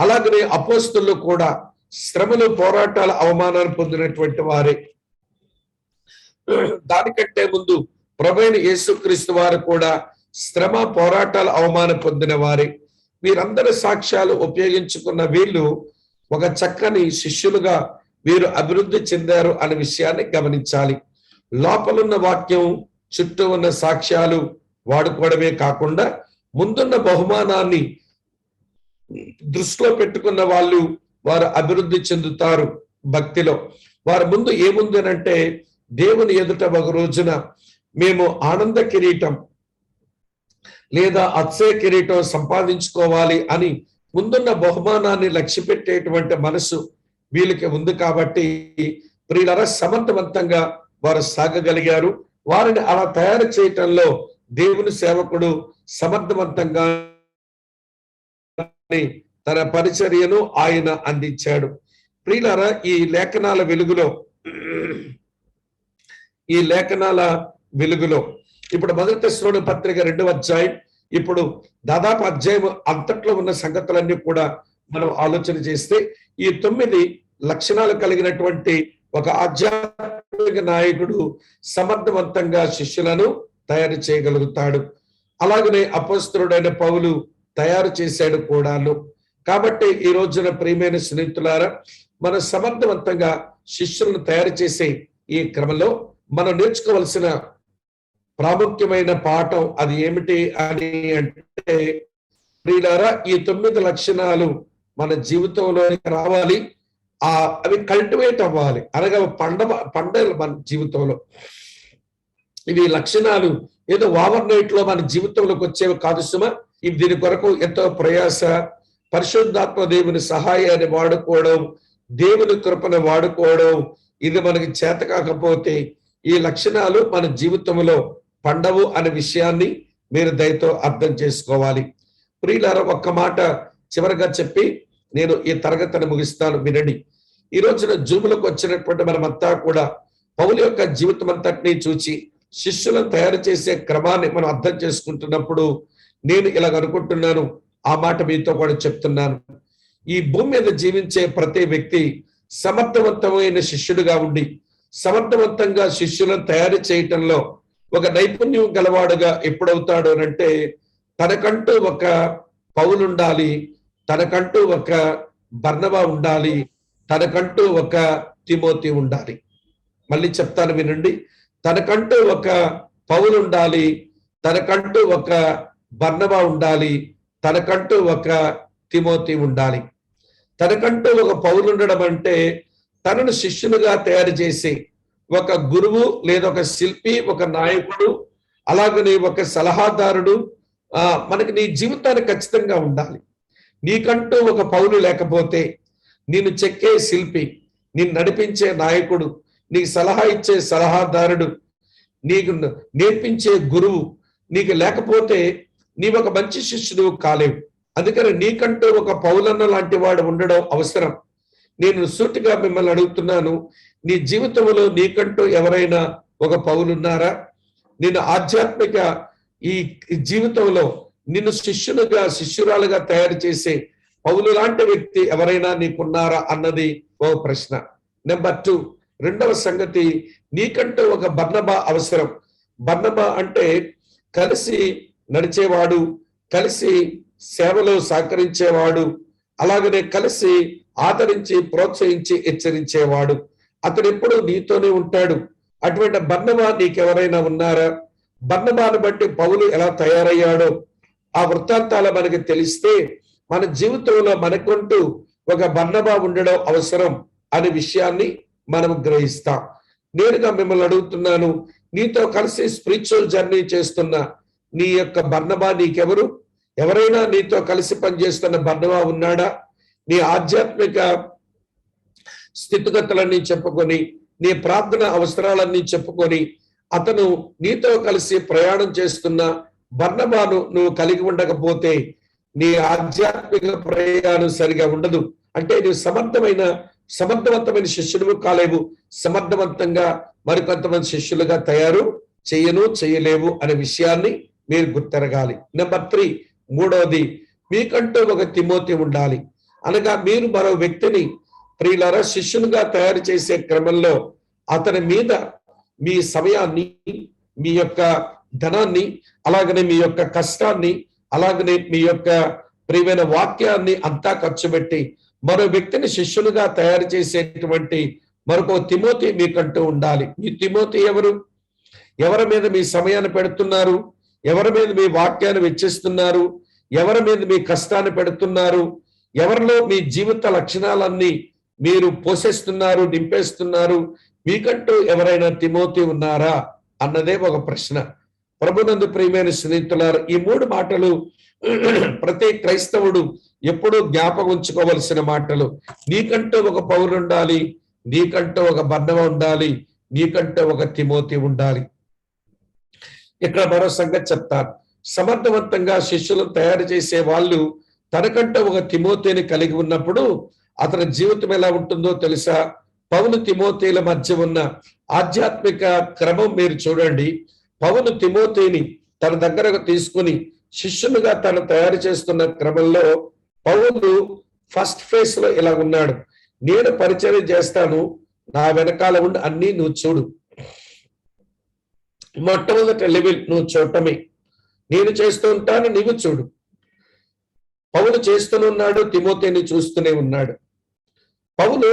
A: అలాగనే అపోస్తలులు కూడా శ్రమలు, పోరాటాల, అవమానాలు పొందినటువంటి వారే. దానికంటే ముందు ప్రభువైన యేసుక్రీస్తు వారు కూడా శ్రమ, పోరాటాల, అవమానం పొందిన వారే. వీరందరి సాక్ష్యాలు ఉపయోగించుకున్న వీళ్ళు ఒక చక్కని శిష్యులుగా వీరు అభివృద్ధి చెందారు అనే విషయాన్ని గమనించాలి. లోపలున్న వాక్యం, చుట్టూ ఉన్న సాక్ష్యాలు వాడుకోవడమే కాకుండా ముందున్న బహుమానాన్ని దృష్టిలో పెట్టుకున్న వాళ్ళు వారు అభివృద్ధి చెందుతారు భక్తిలో. వారి ముందు ఏముంది అంటే దేవుని ఎదుట ఒక రోజున మేము ఆనంద కిరీటం లేదా అక్షయ కిరీటం సంపాదించుకోవాలి అని ముందున్న బహుమానాన్ని లక్ష్య పెట్టేటువంటి మనసు వీళ్ళకి ఉంది. కాబట్టి ప్రియులారా, సమర్థవంతంగా వారు సాగగలిగారు. వారిని అలా తయారు చేయటంలో దేవుని సేవకుడు సమర్థవంతంగా తన పరిచర్యను ఆయన అందించాడు. ప్రియులారా, ఈ లేఖనాల వెలుగులో ఇప్పుడు 1 తెస్సలోనిక పత్రిక 2వ అధ్యాయం, ఇప్పుడు దాదాపు అధ్యాయం అంతట్లో ఉన్న సంగతులన్నీ కూడా మనం ఆలోచన చేస్తే ఈ 9 లక్షణాలు కలిగినటువంటి ఒక ఆధ్యాత్మిక నాయకుడు సమర్థవంతంగా శిష్యులను తయారు చేయగలుగుతాడు. అలాగనే అపోస్తలుడైన పౌలు తయారు చేశాడు కూడాను. కాబట్టి ఈ రోజున ప్రియమైన స్నేహితులారా, మనం సమర్థవంతంగా శిష్యులను తయారు చేసే ఈ క్రమంలో మనం నేర్చుకోవలసిన ప్రాముఖ్యమైన పాఠం అది ఏమిటి అని అంటే, ప్రియులారా, ఈ 9 లక్షణాలు మన జీవితంలోకి రావాలి. అవి కల్టివేట్ అవ్వాలి, అనగా పండాలి మన జీవితంలో. ఇవి లక్షణాలు ఏదో ఓవర్ నైట్ లో మన జీవితంలోకి వచ్చేవి కాదు సుమా. ఇవి దీని కొరకు ఎంతో ప్రయాస, పరిశుద్ధాత్మ దేవుని సహాయాన్ని వాడుకోవడం, దేవుని కృపను వాడుకోవడం. ఇది మనకి చేత కాకపోతే ఈ లక్షణాలు మన జీవితంలో పండవు అనే విషయాన్ని మీరు దయతో అర్థం చేసుకోవాలి. ప్రియులారా, ఒక్క మాట చివరిగా చెప్పి నేను ఈ తరగతిని ముగిస్తాను, వినండి. ఈ రోజున జూములకు వచ్చినటువంటి మనమంతా కూడా పౌలు యొక్క జీవితం అంతటినీ చూచి శిష్యులను తయారు చేసే క్రమాన్ని మనం అర్థం చేసుకుంటున్నప్పుడు నేను ఇలాగ అనుకుంటున్నాను, ఆ మాట మీతో కూడా చెప్తున్నాను. ఈ భూమి మీద జీవించే ప్రతి వ్యక్తి సమర్థవంతమైన శిష్యుడిగా ఉండి సమర్థవంతంగా శిష్యులను తయారు చేయటంలో ఒక నైపుణ్యం గలవాడుగా ఎప్పుడవుతాడు అంటే, తనకంటూ ఒక పౌలు ఉండాలి, తనకంటూ ఒక బర్నబా ఉండాలి, తనకంటూ ఒక తిమోతి ఉండాలి. మళ్ళీ చెప్తాను వినండి. తనకంటూ ఒక పౌలు ఉండాలి, తనకంటూ ఒక బర్నబా ఉండాలి, తనకంటూ ఒక తిమోతి ఉండాలి. తనకంటూ ఒక పౌలు ఉండడం అంటే తనను శిష్యులుగా తయారు చేసి ఒక గురువు లేదా ఒక శిల్పి, ఒక నాయకుడు, అలాగనే ఒక సలహాదారుడు మనకి నీ జీవితానికి ఖచ్చితంగా ఉండాలి. నీకంటూ ఒక పౌలు లేకపోతే నిన్ను చెక్కే శిల్పి, నిన్ను నడిపించే నాయకుడు, నీకు సలహా ఇచ్చే సలహాదారుడు, నీకు నేర్పించే గురువు నీకు లేకపోతే నీవు ఒక మంచి శిష్యుడు కాలేవు. అందుకని నీకంటూ ఒక పౌలన్న లాంటి వాడు ఉండడం అవసరం. నేను సూటిగా మిమ్మల్ని అడుగుతున్నాను, నీ జీవితంలో నీకంటూ ఎవరైనా ఒక పౌలున్నారా? నిన్ను ఆధ్యాత్మిక ఈ జీవితంలో నిన్ను శిష్యురాలుగా తయారు చేసే పౌలు లాంటి వ్యక్తి ఎవరైనా నీకున్నారా అన్నది ఒక ప్రశ్న. నెంబర్ 2, రెండవ సంగతి, నీకంటూ ఒక బర్నబా అవసరం. బర్నబా అంటే కలిసి నడిచేవాడు, కలిసి సేవలో సహకరించేవాడు, అలాగనే కలిసి ఆదరించి ప్రోత్సహించి హెచ్చరించేవాడు. అతడు ఎప్పుడు నీతోనే ఉంటాడు. అటువంటి బర్నబా నీకెవరైనా ఉన్నారా? బర్నబాను బట్టి పౌలు ఎలా తయారయ్యాడో ఆ వృత్తాంతాలు మనకి తెలిస్తే మన జీవితంలో మనకుంటూ ఒక బర్నబా ఉండడం అవసరం అనే విషయాన్ని మనం గ్రహిస్తాం. నేనుగా మిమ్మల్ని అడుగుతున్నాను, నీతో కలిసి స్పిరిచువల్ జర్నీ చేస్తున్న నీ యొక్క బర్నబా నీకెవరు? ఎవరైనా నీతో కలిసి పనిచేస్తున్న బర్నబా ఉన్నాడా? నీ ఆధ్యాత్మిక స్థితిగతులన్నీ చెప్పుకొని, నీ ప్రార్థన అవసరాలన్నీ చెప్పుకొని, అతను నీతో కలిసి ప్రయాణం చేస్తున్న బర్నబాను నువ్వు కలిగి ఉండకపోతే నీ ఆధ్యాత్మిక ప్రయాణం సరిగా ఉండదు. అంటే నువ్వు సమర్థవంతమైన శిష్యుడు కాలేవు, సమర్థవంతంగా మరికొంతమంది శిష్యులుగా తయారు చేయలేవు అనే విషయాన్ని మీరు గుర్తెరగాలి. నెంబర్ 3, మూడవది, మీకంటూ ఒక తిమోతి ఉండాలి. అనగా మీరు మరో వ్యక్తిని ప్రియులారా శిష్యులుగా తయారు చేసే క్రమంలో అతని మీద మీ సమయాన్ని, మీ యొక్క ధనాన్ని, అలాగనే మీ యొక్క కష్టాన్ని, అలాగనే మీ యొక్క ప్రియమైన వాక్యాన్ని అంతా ఖర్చు పెట్టి మరో వ్యక్తిని శిష్యులుగా తయారు చేసేటువంటి మరొక తిమోతి మీకంటూ ఉండాలి. ఈ తిమోతి ఎవరు? ఎవరి మీద మీ సమయాన్ని పెడుతున్నారు? ఎవరి మీద మీ వాక్యాన్ని వెచ్చిస్తున్నారు? ఎవరి మీద మీ కష్టాన్ని పెడుతున్నారు? ఎవరిలో మీ జీవిత లక్షణాలన్నీ మీరు పోషిస్తున్నారు, నింపేస్తున్నారు? మీకంటూ ఎవరైనా తిమోతి ఉన్నారా అన్నదే ఒక ప్రశ్న. ప్రభునందు ప్రియమైన స్నేహితులారా, ఈ 3 మాటలు ప్రతి క్రైస్తవుడు ఎప్పుడూ జ్ఞాపకం ఉంచుకోవలసిన మాటలు. నీకంటూ ఒక పౌలు ఉండాలి, నీకంటూ ఒక బర్నబా ఉండాలి, నీకంటూ ఒక తిమోతి ఉండాలి. ఇక్కడ మరో సంగతి చెప్తాను. సమర్థవంతంగా శిష్యులను తయారు చేసే వాళ్ళు తనకంటూ ఒక తిమోతిని కలిగి ఉన్నప్పుడు అతని జీవితం ఎలా ఉంటుందో తెలుసా? పౌలు తిమోతిల మధ్య ఉన్న ఆధ్యాత్మిక క్రమం మీరు చూడండి. పౌలు తిమోతిని తన దగ్గరకు తీసుకుని శిష్యులుగా తను తయారు చేస్తున్న క్రమంలో పౌలు ఫస్ట్ ఫేజ్ లో ఇలా ఉన్నాడు. నేను పరిచయం చేస్తాను, నా వెనకాల ఉండి అన్ని నువ్వు చూడు. మొట్టమొదటి లెవెల్ నువ్వు చూడటమే, నేను చేస్తూ ఉంటాను, నీవు చూడు. పౌలు చేస్తూనే ఉన్నాడు, తిమోతిని చూస్తూనే ఉన్నాడు. పౌలు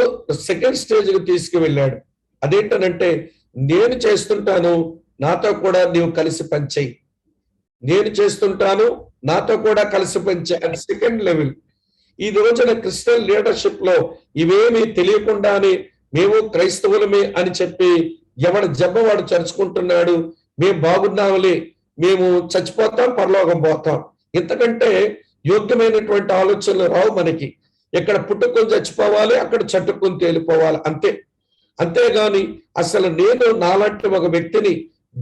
A: సెకండ్ స్టేజ్కి తీసుకువెళ్ళాడు. అదేంటనంటే, నేను చేస్తుంటాను, నాతో కూడా నీవు కలిసి పనిచేయి. నేను చేస్తుంటాను, నాతో కూడా కలిసి పనిచేయి. అది సెకండ్ లెవెల్. ఈ రోజున క్రిస్టియన్ లీడర్షిప్ లో ఇవేమీ తెలియకుండానే మేము క్రైస్తవులమే అని చెప్పి ఎవడు జబ్బవాడు చరుచుకుంటున్నాడు. మేము బాగున్నాములే, మేము చచ్చిపోతాం, పరలోకం పోతాం. ఇంతకంటే యోగ్యమైనటువంటి ఆలోచనలు రావు మనకి. ఇక్కడ పుట్టుకొని చచ్చిపోవాలి, అక్కడ చట్టుకొని తేలిపోవాలి, అంతే. అంతేగాని అసలు నేను నాలాంటి ఒక వ్యక్తిని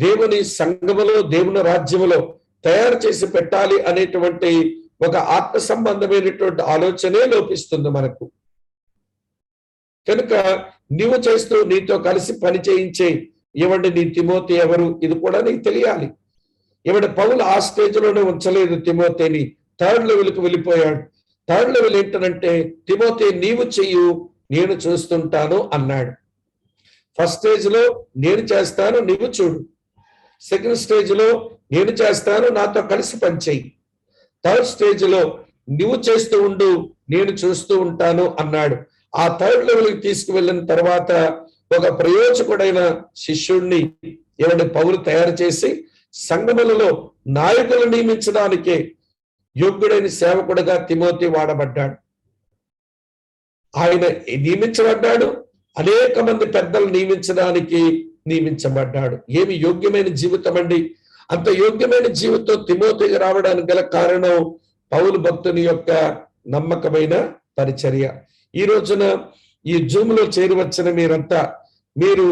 A: దేవుని సంఘములో, దేవుని రాజ్యములో తయారు చేసి పెట్టాలి అనేటువంటి ఒక ఆత్మ సంబంధమైనటువంటి ఆలోచనే లోపిస్తుంది మనకు. కనుక నీవు చేస్తూ నీతో కలిసి పని చేయించే ఇవ్వండి నీ తిమోతి ఎవరు, ఇది కూడా నీకు తెలియాలి. ఇవిడ పౌలు ఆ స్టేజ్ లోనే ఉంచలేదు తిమోతిని, 3rd లెవెల్కి వెళ్ళిపోయాడు. 3rd లెవెల్ ఏంటంటే, తిమోతి నీవు చెయ్యు, నేను చూస్తుంటాను అన్నాడు. ఫస్ట్ స్టేజ్ లో నేను చేస్తాను, నీవు చూడు. సెకండ్ స్టేజ్ లో నేను చేస్తాను, నాతో కలిసి పనిచేయి. 3rd స్టేజ్ లో నువ్వు చేస్తూ ఉండు, నేను చూస్తూ ఉంటాను అన్నాడు. ఆ 3rd లెవెల్కి తీసుకువెళ్ళిన తర్వాత ఒక ప్రయోజకుడైన శిష్యుడిని ఎవరిని పౌలు తయారు చేసి సంఘములలో నాయకులు నియమించడానికే యోగ్యుడైన సేవకుడుగా తిమోతి వాడబడ్డాడు. ఆయన నియమించబడ్డాడు, అనేక మంది పెద్దలు నియమించబడ్డాడు. ఏమి యోగ్యమైన జీవితం అండి! అంత యోగ్యమైన జీవితం తిమోతికి రావడానికి గల కారణం పౌలు భక్తుని యొక్క నమ్మకమైన పరిచర్య. ఈ రోజున ఈ జూమ్ లో చేరవచ్చిన మీరంతా, మీరు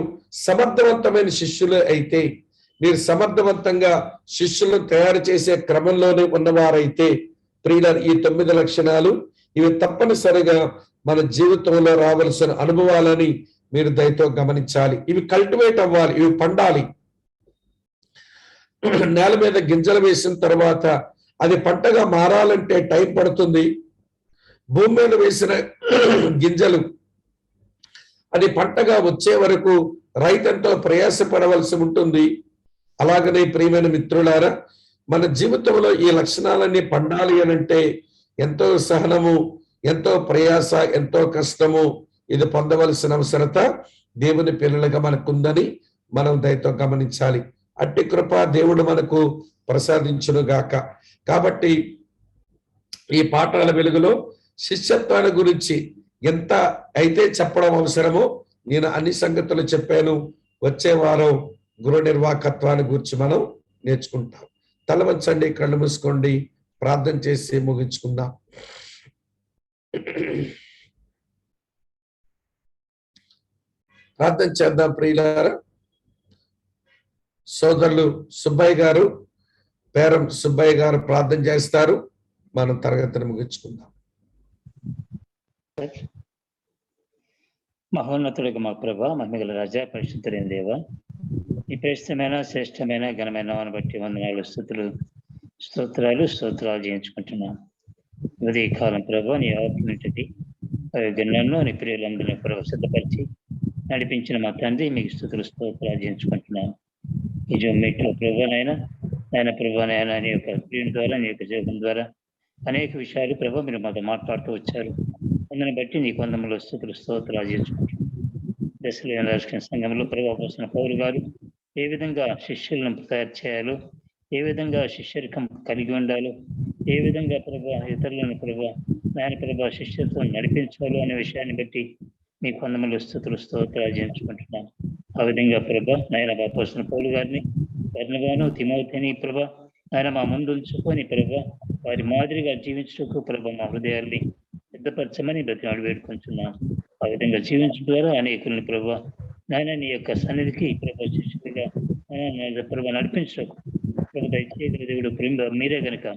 A: సమర్థవంతమైన శిష్యులు అయితే, మీరు సమర్థవంతంగా శిష్యులను తయారు చేసే క్రమంలోనే ఉన్నవారైతే, ప్రియుల ఈ 9 లక్షణాలు, ఇవి తప్పనిసరిగా మన జీవితంలో రావలసిన అనుభవాలని మీరు దయతో గమనించాలి. ఇవి కల్టివేట్ అవ్వాలి, ఇవి పండాలి. నేల మీద గింజలు వేసిన తర్వాత అది పంటగా మారాలంటే టైం పడుతుంది. భూమి మీద వేసిన గింజలు అది పంటగా వచ్చే వరకు రైతంతో ప్రయాసపడవలసి ఉంటుంది. అలాగనే ప్రియమైన మిత్రులారా, మన జీవితంలో ఈ లక్షణాలన్నీ పండాలి అనంటే ఎంతో సహనము, ఎంతో ప్రయాస, ఎంతో కష్టము ఇది పొందవలసిన అవసరత దేవుని పిల్లలుగా మనకుందని మనం దయతో గమనించాలి. అట్టి కృప దేవుడు మనకు ప్రసాదించును గాక. కాబట్టి ఈ పాఠాల వెలుగులో శిష్యత్వాల గురించి ఎంత అయితే చెప్పడం అవసరమో నేను అన్ని సంగతులు చెప్పాను. వచ్చే వారం గృహ నిర్వాహకత్వాన్ని గురించి మనం నేర్చుకుంటాం. తల వంచండి, కళ్ళు మూసుకోండి, ప్రార్థన చేసి ముగించుకుందాం. ప్రార్థన చేద్దాం ప్రియులారా. సోదరులు సుబ్బయ్య గారు, పేరం సుబ్బయ్య గారు ప్రార్థన చేస్తారు. మనం తరగతిని ముగించుకుందాం.
D: మహోన్నతుడికి మా ప్రభ, మహిమగల రాజా, పరిశుద్ధులైన దేవ, ఈ ప్రస్తుతమైన శ్రేష్టమైన ఘనమైన బట్టి వందనాలు, స్తోత్రాలు చేయించుకుంటున్నాం. ఉదయ కాలం ప్రభ, నీ ఆత్మటి నన్ను నీ ప్రియులందరినీ ప్రభు సిద్ధపరిచి నడిపించిన మా తండ్రి మీకు స్తోత్రాలు చేయించుకుంటున్నాను. ఈ జోమీట్లో ప్రభానైనా నాయన ప్రభానైనా నీ యొక్క ప్రియుని ద్వారా, నీ యొక్క జీవితం ద్వారా అనేక విషయాలు ప్రభు మీరు మాతో మాట్లాడుతూ వచ్చారు. అందుని బట్టి నీకు వందములు స్తోత్రాలు చేసుకుంటున్నాను. దశలేని రాజకీయ సంఘంలో ప్రభావ పౌరు గారు ఏ విధంగా శిష్యులను తయారు చేయాలో, ఏ విధంగా శిష్యరికం కలిగి ఉండాలో, ఏ విధంగా ఇతరులను నాయన శిష్యత్వం నడిపించాలో అనే విషయాన్ని బట్టి మీకు వందములు స్తోత్రాలు చేయించుకుంటున్నాను. ఆ విధంగా నాయన బాపోసిన పౌలు గారిని, బర్నబాను, తిమోతిని నాయన మా ముందు ఉంచుకొని వారి మాదిరిగా జీవించటకు మా హృదయాల్ని సిద్ధపరచమని బ్రతిమాడు వేడుకుంటున్నాను. ఆ విధంగా జీవించడం ద్వారా అనేకుల్ని నాయన నీ యొక్క సన్నిధికి శిష్యుడిగా నడిపించటకు దయచేసి దేవుడు మీరే కనుక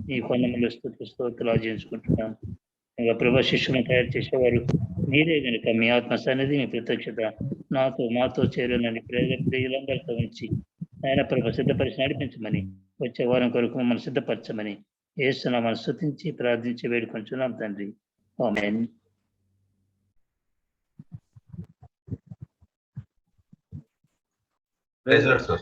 D: నీ కొందమంది స్తోత్రాలు చేయించుకుంటున్నాను. ఇంకా శిష్యులను తయారు చేసేవారు మీరే కనుక మీ ఆత్మ సన్నిధి, మీ ప్రత్యక్షత మాతో చేరునని ప్రజలందరితో ఉంచి ఆయన సిద్ధపరిచి నడిపించమని, వచ్చే వారం కొరకు మనం సిద్ధపరచమని యేసునామమున స్తుతించి ప్రార్థించి వేడుకొంచున్నాం తండ్రి. ఆమేన్.
E: Praise the Lord, sir.